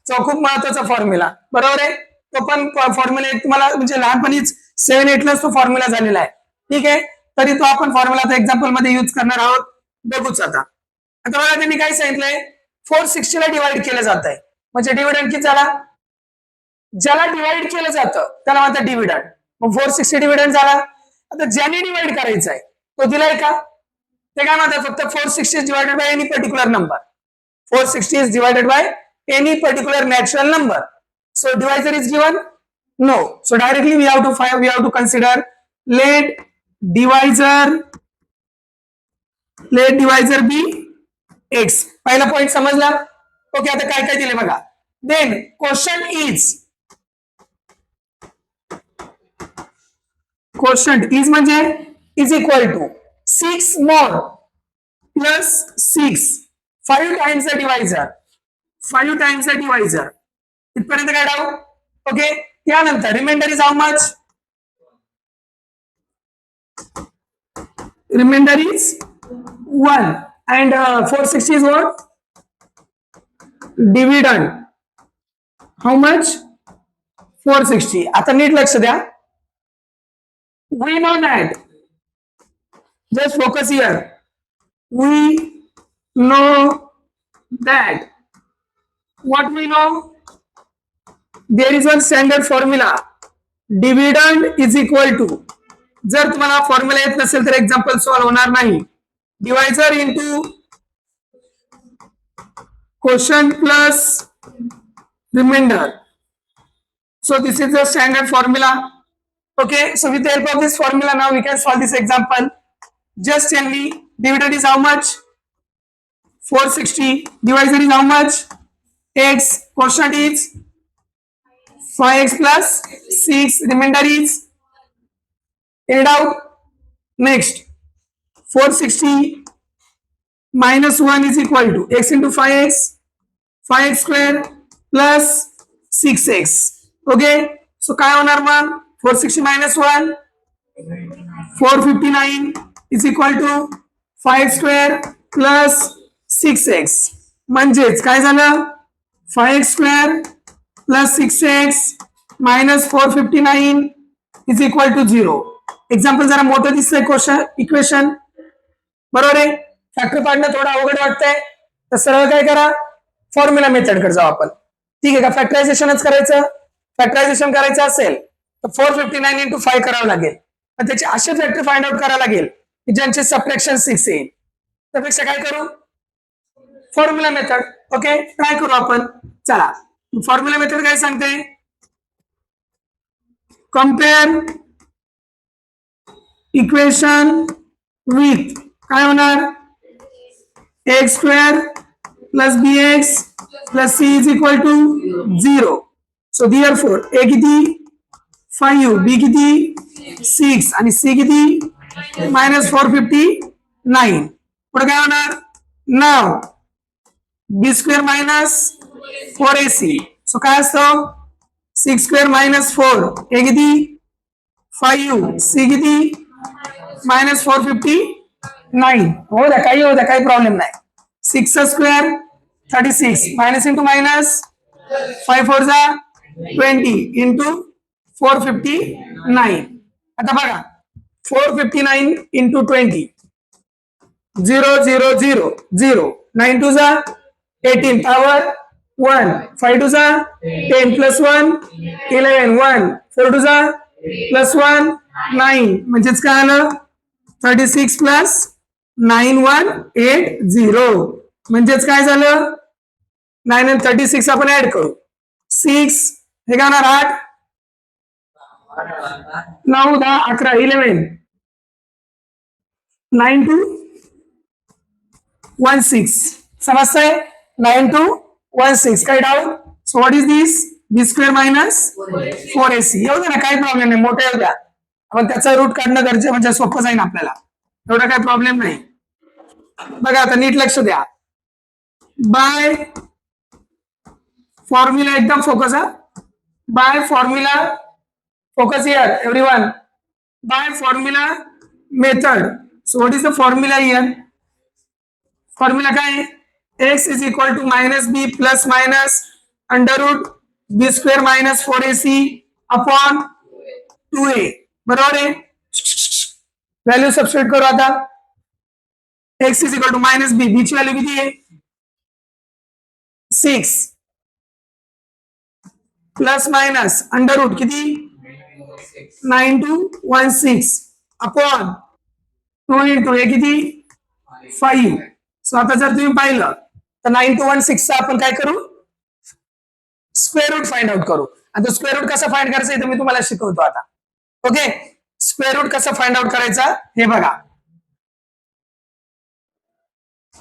तो खूप महत्वाचा फॉर्म्युला बरोबर आहे तो पण फॉर्म्युला तुम्हाला म्हणजे लहानपणीच 7-8 लाच तो फॉर्म्युला झालेला आहे ठीक आहे तरी तो आपण फॉर्म्युला आता एक्झाम्पल मध्ये यूज करणार आहोत बघूच आता बघा त्यांनी काय सांगितलंय 460 ला डिवाइड केलं जात आहे म्हणजे डिव्हिडंड किती झाला ज्याला डिवाइड केलं जातं त्याला म्हणतात डिव्हिडंड मग 460 डिव्हिडंड झाला आता ज्याने डिवाइड करायचा आहे तो दिलाय का ते काय म्हणतात फक्त 460 divided by any particular number 460 is divided by any particular natural number so divisor is given no so directly we have to consider let divisor be x पहिला पॉइंट समजला ओके आता काय काय दिले बघा then quotient is म्हणजे is equal to 6 more plus 6 5 times the divisor इथपर्यंत काय डाऊट ओके त्यानंतर remainder is how much remainder is 1 and 460 is what dividend how much 460. आता नीट लक्ष द्या. We know that, just focus here, we know that, what we know, there is one standard formula, dividend is equal to, जर तुम्हाला formula येत नसेल तर example solve होणार नाही, divisor into quotient plus remainder. So this is the standard formula. Okay, so with the help of this formula now we can solve this example. Just tell me dividend is how much? 460. Divisor is how much? X. Quotient is 5x plus 6. Remainder is, any doubt? Next, 460 minus 1 is equal to x into 5x, 5x square plus 6x. Okay, so काय होणार मग? 460 minus 1, 459 is equal to 5 square plus 6x. म्हणजेच काय झालं? 5x square plus 6x minus 459 is equal to 0. Example जरा मोठं दिसतंय question equation, बरोबर आहे. फॅक्टर पाडणं थोडं अवघड वाटतंय, तर सरळ काय करा, फॉर्म्युला मेथड कडे जाऊ आपण. ठीक आहे का? फॅक्टरायझेशनच करायचं. फॅक्टरायझेशन करायचं असेल तर 459 इंटू 5 करावं लागेल, पण त्याचे असे फॅक्टर फाइंड आउट करावं लागेल की ज्यांचे सबट्रॅक्शन 6 येईल. त्यापेक्षा काय करू, फॉर्म्युला मेथड. ओके, ट्राय करू आपण. चला, फॉर्म्युला मेथड काय सांगते, कम्पेअर इक्वेशन विथ, काय होणार, x square plus b x plus c is equal to 0. So therefore a किती 5, बी किती 6 आणि सी किती मायनस 459. पुढे काय होणार, नाव बी स्क्वेअर मायनस 4ac. सो काय असतं, 6 स्क्वेअर मायनस 4, ए किती 5, सी किती मायनस 459. हो द्या, काही हो द्या, काही प्रॉब्लेम नाही. 6 स्क्वेअर 36 मायनस इंटू मायनस 5 4 जा 20 इंटू 459. आता बघा, 459 इंटू 20, 0 0 0 0, 9 2 जा 18 पॉवर 1, 5 2 जा 10 प्लस 1 11, 1 4 2 जा प्लस 1 9. म्हणजेच काय आलं, 36 प्लस 9180. म्हणजेच काय झालं, 9 आणि 36 आपण ऍड करू. 6 हे काय होणार 8, 9 10 11 11, 9 2 1 6. समजतंय, 9 2 1 6. काय डाऊट? So what is this, b square minus 4ac. येऊ द्या ना, काही प्रॉब्लेम नाही, मोठे येऊ द्या. आपण त्याचा रूट काढणं गरजेचं, म्हणजे सोपं जाईल आपल्याला, एवढा काही प्रॉब्लेम नाही. बघा आता नीट लक्ष द्या. बाय फॉर्म्युला, एकदम फोकस हा, by formula, focus here everyone, by formula method. So what is the formula here, formula काय, X is equal to minus B plus minus under root B square minus 4ac upon 2a. बरोबर आहे. Value substitute करू आता. X is equal to minus B, B ची value किती आहे 6 plus minus under route किती 9216 upon 2 into हे किती 5. सो आता जर तुम्ही पाहिलं तर 9216 आपण काय करू, स्क्वेअर रूट फाइंड आउट करू. आता स्क्वेअर रूट कसं फाइंड करायचं ते मी तुम्हाला शिकवतो आता. ओके, स्क्वेअर रूट कसं फाइंड आउट करायचा हे बघा.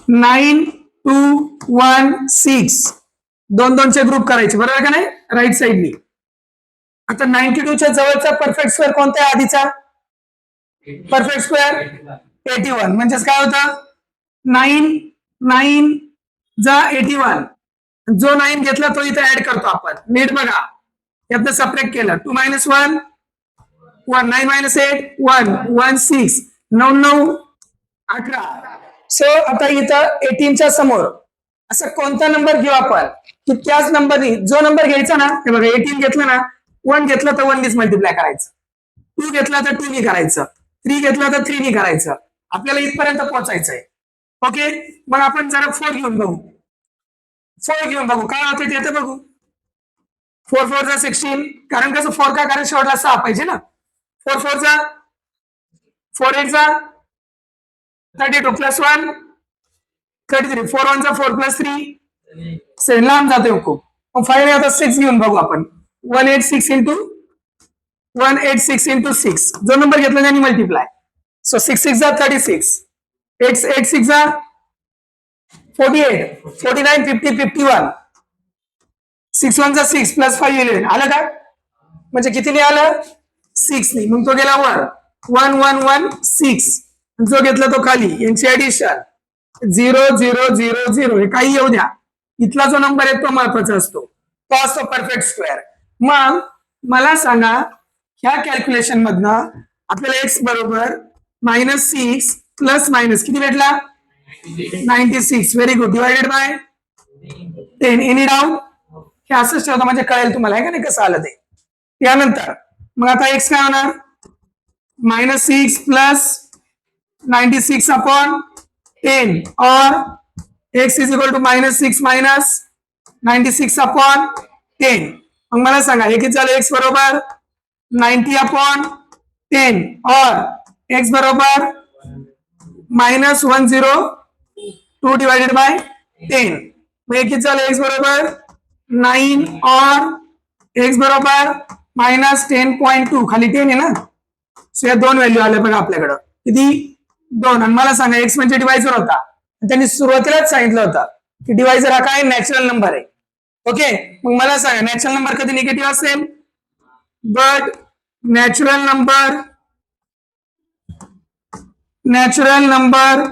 9216 दोन दोनचे ग्रुप करायचे, बरोबर का नाही, राईट साइडनी. आता 92 च्या जवळचा परफेक्ट स्क्वेअर कोणता आहे आधीचा, परफेक्ट स्क्वेअर 81. म्हणजेच काय होतं 9 9 जा 81. जो 9 घेतला तो इथे ऍड करतो आपण. नीट बघा, यातनं सबट्रॅक्ट केलं. 2 minus 1 1, 9 minus 8 1 1 6 9 9 18. सो आता इथं 18 च्या समोर असा कोणता नंबर घेऊ आपण की त्याच नंबरनी जो नंबर घ्यायचा ना, हे बघा 18 घेतला ना, 1 घेतला तर 1 नीच मल्टिप्लाय करायचं, 2 घेतला तर 2 नी करायचं, 3 घेतला तर 3 नी करायचं. आपल्याला इथपर्यंत पोहोचायचंय. ओके, मग आपण जरा 4 घेऊन बघू. 4 घेऊन बघू काय होते ते तर बघू. 4 4 चा 16, कारण कसं 4 का, कारण शेवटला 6 पाहिजे ना. 4 4 चा 4 8 चा 32 प्लस 1 33, 4 1 चा 4 प्लस 3 7, लांब जातोय खूप. मग 5 आता 6 घेऊन बघू आपण. 186 इंटू 6, जो नंबर घेतला त्याने मल्टिप्लाय. सो 6 6 जा 36, 8 8 6 जा 48, 49 50 51, 6 1 जा 6 प्लस 5 11, आलं का? म्हणजे कितीने आलं? 6 नी. मग तो गेला वर 1 1 1 6, जो घेतला तो खाली, यांची ऍडिशन 0 0 0 0, हे काही येऊ द्या, इथला जो नंबर आहे तो महत्वाचा असतो, तो असतो परफेक्ट स्क्वेअर. मग मला सांगा ह्या कॅल्क्युलेशन मधनं आपल्याला x बरोबर -6 प्लस मायनस किती भेटला? 96. Very good. Divided by 10. Any doubt? हे असंच ठेवतो म्हणजे कळेल तुम्हाला आहे का नाही कसं आलं ते. त्यानंतर मग आता x काय होणार? -6 प्लस 96 अपॉन 10 और x is equal to -6 minus 96 upon 10. मग मला सांगा हे किती झालं? x बरोबर 90 अपॉन 10 और x बरोबर -102 डिवाइडेड बाय 10. मग हे किती झालं? x बरोबर 9 और x बरोबर -10.2, खाली 10 आहे ना, सो या दोन व्हॅल्यू आल्या बघा आपल्याकडं. किती? 2. आणि मला सांगा x म्हणजे डिवायझर होता, त्यांनी सुरुवातीलाच सांगितलं होतं की डिवायझर हा काय? नॅचरल नंबर आहे. ओके, मग मला सांगा नॅचरल नंबर कधी निगेटिव्ह असेल? But natural number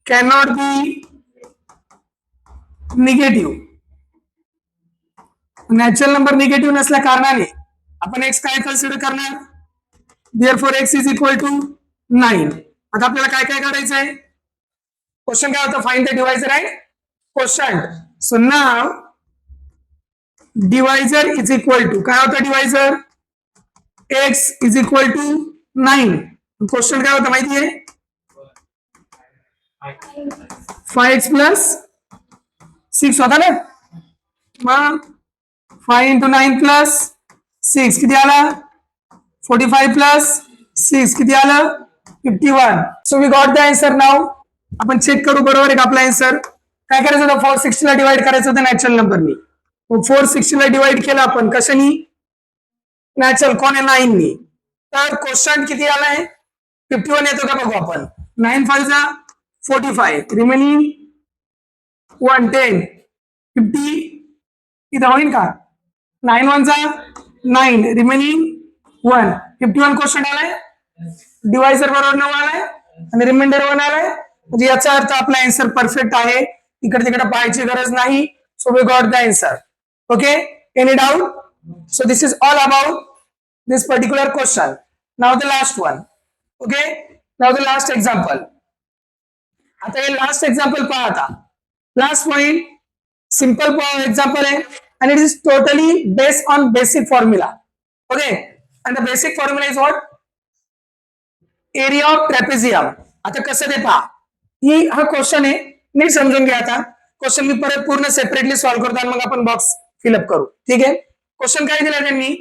cannot be negative. Natural number negative नसल्या कारणाने आपण x काय कन्सिडर करणार? Therefore x is equal to 9. आता आपल्याला काय काय करायचं आहे? क्वेश्चन काय होतं? Find the divisor and quotient. So नाव डिवायझर इज इक्वल टू काय होतं? Divisor x is equal to 9. Question काय होतं माहितीये? 5x प्लस 6 होता ना. मग 5 into 9 प्लस 6 किती आला? 45 प्लस 6 किती आलं? 51. So we got the answer. Now आपण चेक करू बरोबर आहे का आपला आन्सर. काय करायचं होतं? 460 ला डिवाइड करायचं होतं नॅचरल नंबरनी. 460 ला डिवाइड केलं आपण कशानी? नॅचरल. कोण आहे? 9 नी. तर क्वेश्चन किती आलाय? 51 येतो का बघू आपण. 9 5 जा 45, रिमेनिंग 110, 50 इथं होईल का? 9 1 जा 9, रिमेनिंग 1. 51 क्वेश्चन आलाय, डिवायझर बरोबर 9 आलाय आणि रिमाइंडर 1 आलाय. म्हणजे याचा अर्थ आपला आन्सर परफेक्ट आहे, इकडे तिकडे पाहायची गरज नाही. So we got the answer. Okay, any doubt? So this is all about this particular question. Now the last one. Okay, now the last example. आता हे लास्ट एक्झाम्पल पहा. आता लास्ट पॉइंट सिंपल एक्झाम्पल आहे and it is totally based on basic formula. Okay, and the basic formula is what? Area of trapezium. आता कसं ते पहा. ही हा क्वेश्चन आहे, नीट समजून घ्या. आता क्वेश्चन मी परत पूर्ण सेपरेटली सॉल्व्ह करतो आणि मग आपण बॉक्स फिलअप करू. ठीक आहे. क्वेश्चन काय दिला त्यांनी?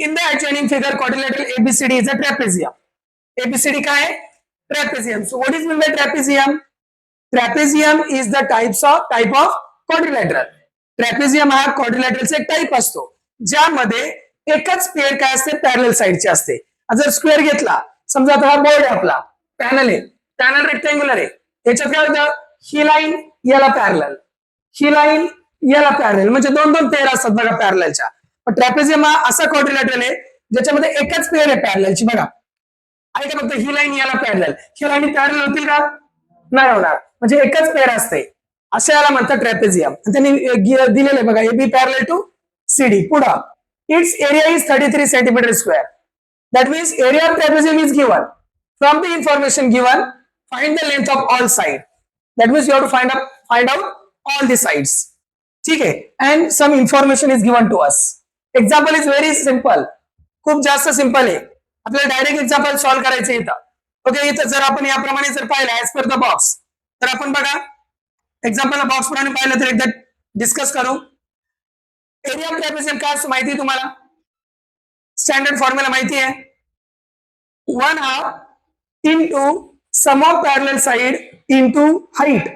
In the adjoining figure quadrilateral ABCD is a trapezium. ABCD काय आहे? Trapezium. So what is meant by trapezium? Trapezium is the type of quadrilateral. Trapezium हा क्वाड्रिलॅटरलचा एक टाईप असतो ज्यामध्ये एकच पेअर काय असते? पॅरलल साइडची असते. जर स्क्वेअर घेतला, समजा आता हा बोर्ड आहे आपला, पॅनल आहे, पॅनल रेक्टँग्युलर आहे, याच्यात काय होतं? ही लाईन याला पॅरलल, ही लाईन याला पॅरलल, म्हणजे दोन दोन पेअर असतात बघा पॅरललच्या. पण ट्रॅपेझियम हा असा क्वाड्रिलॅटरल आहे ज्याच्यामध्ये एकच पेअर आहे पॅरललची. बघा आहे का? फक्त ही लाईन याला पॅरलल, ही लाईन पॅरलल होतील का? नाही होणार, म्हणजे एकच पेअर असते. असे याला म्हणतात ट्रॅपेझियम. त्यांनी दिलेले बघा AB पॅरलल टू CD. पुढं its area is 33 centimetre square. That means area of trapezium is given from the information given find the length of all side. That means you have to find out all the sides. ठीक आहे. And some information is given to us. Example is very simple. खूप जास्त simple आहे. आपल्याला direct example solve करायचं इथं. Okay. इथं जर आपण याप्रमाणे जर पाहिलं ऍज पर द बॉक्स, तर आपण बघा एक्झाम्पल बॉक्स प्रमाणे पाहिलं तर एकदा डिस्कस करू. एरिया ऑफ ट्रॅपेझियम काय असतो माहिती आहे तुम्हाला? स्टँडर्ड फॉर्म्युला माहिती आहे. 1/2 into sum of parallel side into height.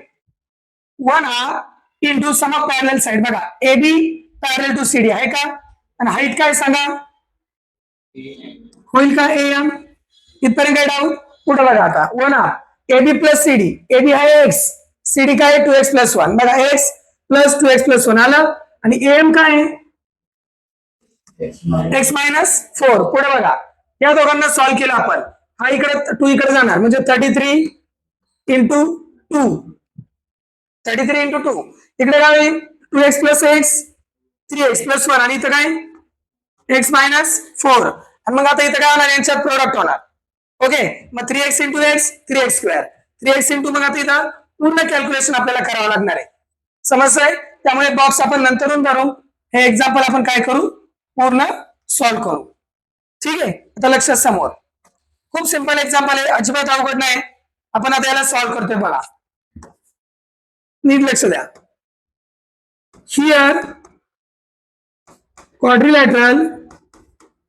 1/2 into sum of parallel side. बघा AB पॅरल टू CD आहे का? आणि हाईट काय सांगा? होईल का AM? इथपर्यंत काय डाऊट? पुढे बघा आता 1/2 AB प्लस CD. AB आहे x, CD काय 2x प्लस 1. बघा x प्लस 2x प्लस 1 आलं. आणि AM काय आहे? x minus 4. पुढे बघा या दोघांना सॉल्व्ह केलं आपण. हा इकडे 2 इकडे जाणार म्हणजे 33 इंटू 2. 33 इंटू 2 इकडे काय होईल? 2x plus x 3x plus 1 आणि इथं काय x मायनस 4. आणि मग आता इथं काय होणार? यांच्यात प्रोडक्ट होणार. ओके. मग 3x into x 3x square 3x into मग आता इथं पूर्ण कॅल्क्युलेशन आपल्याला करावं लागणार आहे. समजतंय? त्यामुळे बॉक्स आपण नंतरून धरू. हे एक्झाम्पल आपण काय करू? पूर्ण सॉल्व्ह करू. ठीक आहे. आता लक्षात समोर खूप सिंपल एक्झाम्पल आहे. अजिबात अवघड नाही. आपण आता याला सॉल्व्ह करतोय बघा. नीट लक्ष द्या. Here quadrilateral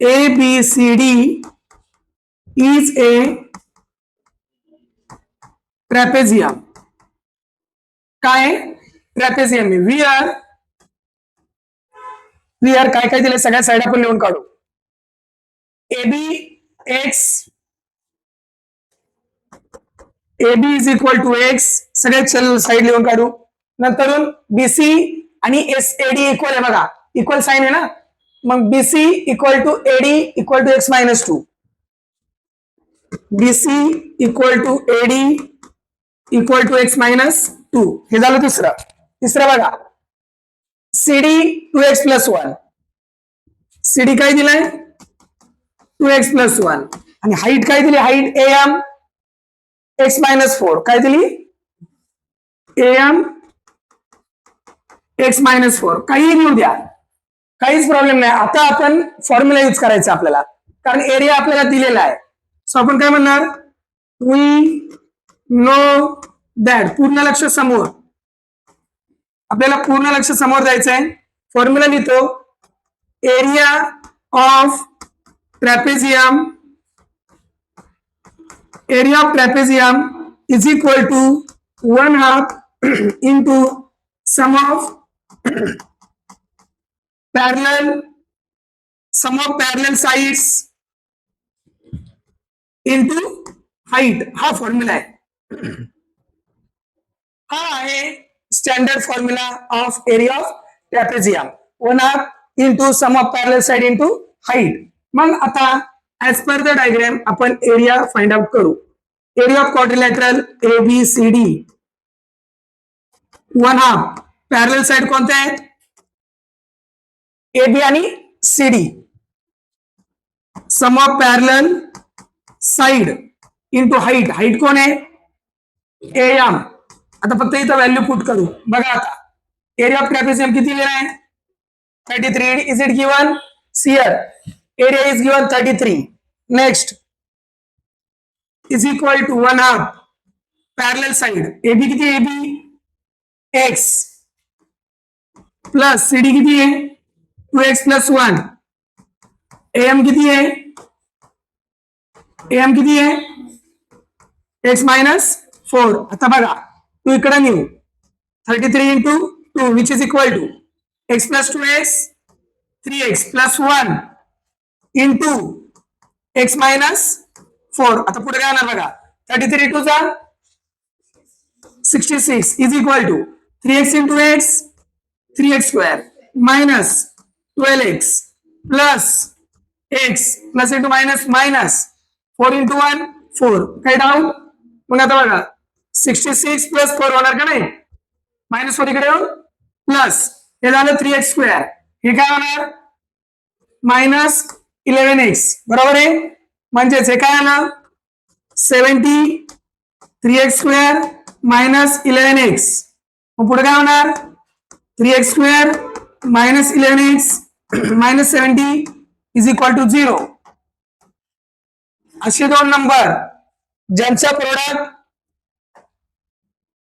ABCD is a trapezium. काय? ट्रॅपेझियम. वी आर काय काय दिले सगळ्या साइड आपण लिहून काढू. AB is equal to x सगळे साइड लिहून काढू. नंतर BC आणि SAD इक्वल आहे बघा. इक्वल साइन आहे ना. मग BC equal to AD equal to x minus 2. BC equal to AD equal to x minus 2. हे झालं दुसरं. तिसरं बघा CD 2x प्लस 1. CD काय दिलाय? 2x plus 1. आणि हाईट काय दिली? Height AM x minus 4. काय दिली? AM x minus 4. काही लिहू द्या, काहीच प्रॉब्लेम नाही. आता आपण फॉर्म्युला यूज करायचा आपल्याला, कारण एरिया आपल्याला दिलेला आहे. सो आपण काय म्हणणार? We know that. पूर्ण लक्ष समोर. आपल्याला पूर्ण लक्ष समोर द्यायचं आहे. फॉर्म्युला लिहितो. Area of trapezium is equal to 1/2 into sum of parallel sides into height. हा फॉर्म्युला आहे. हा आहे standard formula of area of trapezium. 1/2 into sum of parallel side into height. मग आता ऍज पर द डायग्राम आपण area find out करू. Area of quadrilateral ABCD 1/2 parallel side कोणत्या आहेत? AB आणि CD. Sum of parallel side into height. Height कोण आहे? AM. आता फक्त इथं व्हॅल्यू पुट करू. बघा आता एरिया ऑफ ट्रॅपेझियम किती लिहिला आहे? 33. Is it given? Here area is given 33. Next is equal to 1/2 parallel side. AB किती आहे? AB x प्लस CD किती आहे? 2x plus 1. AM किती आहे? AM किती आहे? x minus 4. आता बघा तू इकडे नेऊ. 33 into 2 which is equal to x plus 2x 3x plus 1 into x minus 4. आता पुढे काय होणार बघा. 33 टू जा 66 is equal to 3x into x 3x square minus 12x plus x plus into minus minus 4 into 1 4. काय doubt? मग आता बघा 66 प्लस 4 होणार का नाही? मायनस 4 इकडे येऊन प्लस हे झालं 3x स्क्वेअर. हे काय होणार? Minus 11x. बरोबर आहे. म्हणजेच हे काय आलं? 70 3x² मायनस 11x. मग पुढे काय होणार 3x² minus 11x minus 70 is equal to 0. असे दोन नंबर ज्यांचा प्रोडक्ट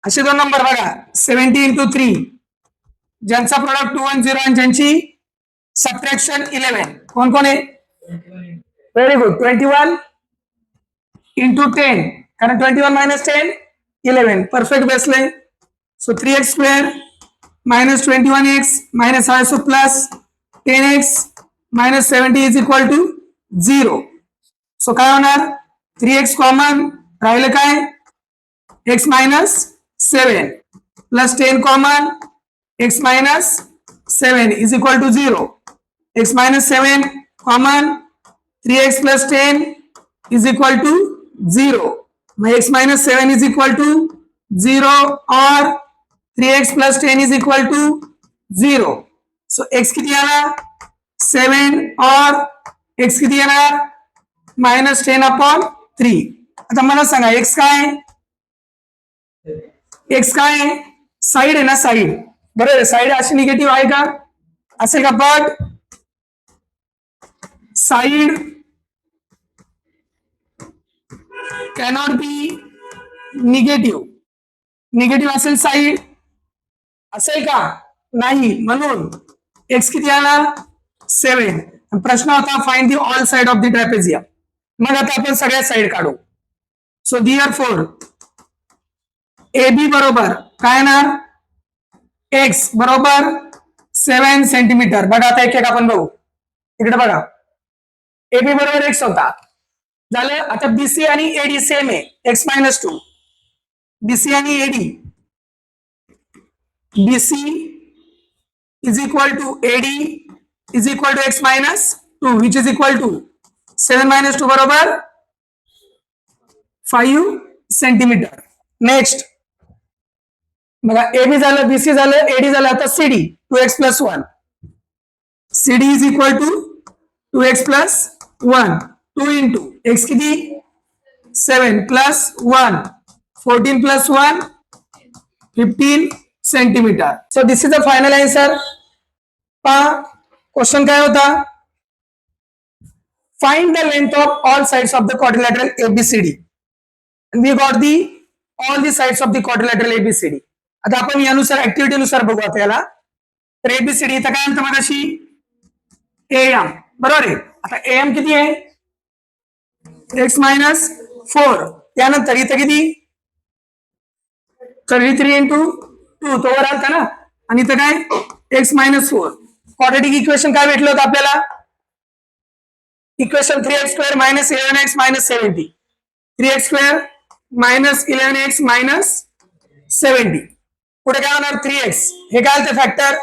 असे दोन नंबर बघा 70 into 3 ज्यांचा प्रोडक्ट 210 आणि ज्यांची सबट्रॅक्शन 11 कोण कोण आहे. व्हेरी गुड 21 into 10 कारण 21 minus 10 11 परफेक्ट बसले. So 3x² minus 21x minus also plus 10x minus 70 is equal to 0. So काय होणार 3x कॉमन राहिलं काय x minus 7 plus 10 common x minus 7 is equal to 0. x minus 7 common 3x plus 10 is equal to 0. x minus 7 is equal to 0 or 3x plus 10 is equal to 0. So x किती आला 7 और x किती येणार minus 10 upon 3. आता मला सांगा x काय x काय साइड आहे ना साइड बरोबर आहे. साइड अशी निगेटिव्ह आहे का असेल का but side cannot be negative असेल साइड असेल का नाही. म्हणून x किती आला 7. प्रश्न होता find the all side of the trapezium. मग आता आपण सगळ्या साइड काढू. सो देअरफॉर AB बरोबर काय येणार x बरोबर 7 सेंटीमीटर. बघा आता एक एक आपण बघू. इकडे बघा AB बरोबर x होता झालं. आता BC आणि AD सेम आहे x minus 2. BC आणि AD BC is equal to AD is equal to x minus 2 which is equal to 7 minus 2 बरोबर 5 सेंटीमीटर. नेक्स्ट बघा AB झालं BC झालं AD झालं. आता CD 2x plus 1 CD is equal to 2x plus 1 2 into x किती 7 plus 1 14 plus 1 15 centimetre. So this is the final answer. पहा question काय होता find the length of all sides of the quadrilateral ABCD. We got the all the sides of the quadrilateral ABCD. आता आपण यानुसार activity नुसार बघू आता याला. तर ABCD इथं काय म्हणतं मग अशी AM बरोबर आहे. आता AM किती आहे x minus 4. त्यानंतर इथं किती 33 into 2 तो वर आलता ना आणि इथं काय x minus 4. क्वाड्रॅटिक इक्वेशन काय भेटलं होतं आपल्याला equation 3x² minus 11x minus 70. 3x² minus 11x minus 70. पुढे काय होणार 3x हे काय आलं फॅक्टर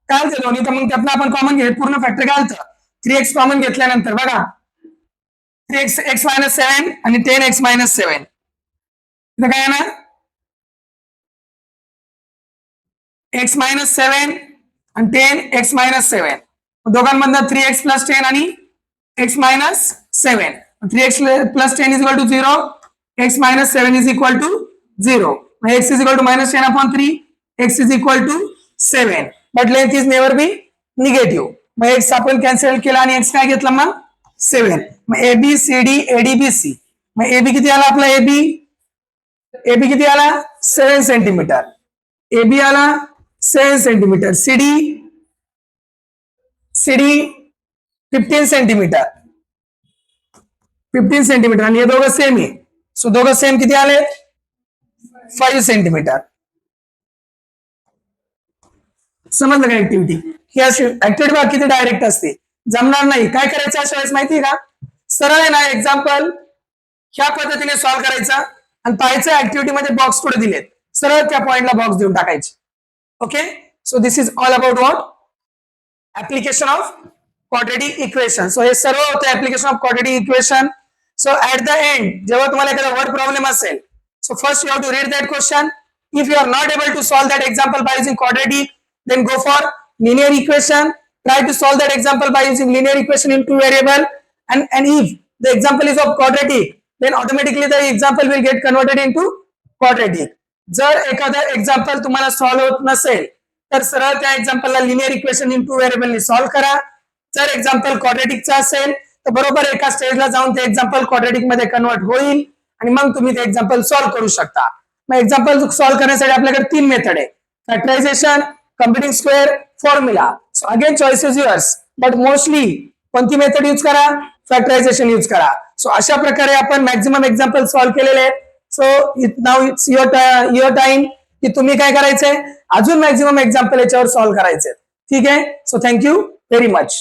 काय आलं दोन्ही. तर मग त्यातनं आपण कॉमन घे पूर्ण फॅक्टर काय आलं 3x कॉमन घेतल्यानंतर बघा 3x x minus 7 आणि 10x minus 7 इथं काय येणार x minus 7 आणि 10x minus 7 दोघांमधनं 3x plus 10 आणि x minus 7. 3x plus 10 is equal to 0. x minus 7 is equal to 0. x is equal to minus 10 upon 3. x is equal to 7. But length is never be negative. मग x आपण cancel केला आणि x काय घेतला मग 7. मग ABCD ADBC. मग AB किती आला आपला AB किती आला 7 सेंटीमीटर. AB आला 7 सेंटीमीटर. CD 15 सेंटीमीटर 15 सेंटीमीटर आणि हे दोघं सेम आहे. सो दोघं सेम किती आले 5 सेंटीमीटर. समजलं का ऍक्टिव्हिटी. ही अशी ऍक्टिव्हिटी बघा किती डायरेक्ट असते जमणार नाही. काय करायचं अशा वेळेस माहितीये का सरळ आहे ना एक्झाम्पल ह्या पद्धतीने सॉल्व्ह करायचा आणि पाहायचं ऍक्टिव्हिटी मध्ये बॉक्स कुठे दिलेत सरळ त्या पॉइंटला बॉक्स देऊन टाकायचे. Okay so this is all about what application of quadratic equation. So हे सर्व होतं application of quadratic equation. So at the end जेव्हा तुम्हाला एखादा वर्ड प्रॉब्लेम असेल so first you have to read that question. If you are not able to solve that example by using quadratic then go for linear equation. Try to solve that example by using linear equation in two variable and if the example is of quadratic, then automatically the example will get converted into quadratic. जर एखादा example तुम्हाला solve होत नसेल तर सरळ त्या एक्झाम्पलला linear equation in two व्हेरिएबलनी सॉल्व्ह करा. जर एक्झाम्पल क्वाड्रॅटिकचा असेल तर बरोबर एका स्टेजला जाऊन ते एक्झाम्पल क्वाड्रॅटिक मध्ये कन्वर्ट होईल आणि मग तुम्ही ते एक्झाम्पल सॉल्व्ह करू शकता. मग एक्झाम्पल सॉल्व्ह करण्यासाठी आपल्याकडे 3 मेथड आहे, factorisation, computing square, formula. So again choice is yours, but mostly कोणती मेथड यूज करा, फॅक्टरायझेशन यूज करा. सो अशा प्रकारे आपण मॅक्झिमम एक्झाम्पल सॉल्व्ह केलेले आहेत. So now it's your time की तुम्ही काय करायचंय, अजून मॅक्झिमम एक्झाम्पल याच्यावर सॉल्व्ह करायचे. ठीक आहे. So thank you very much.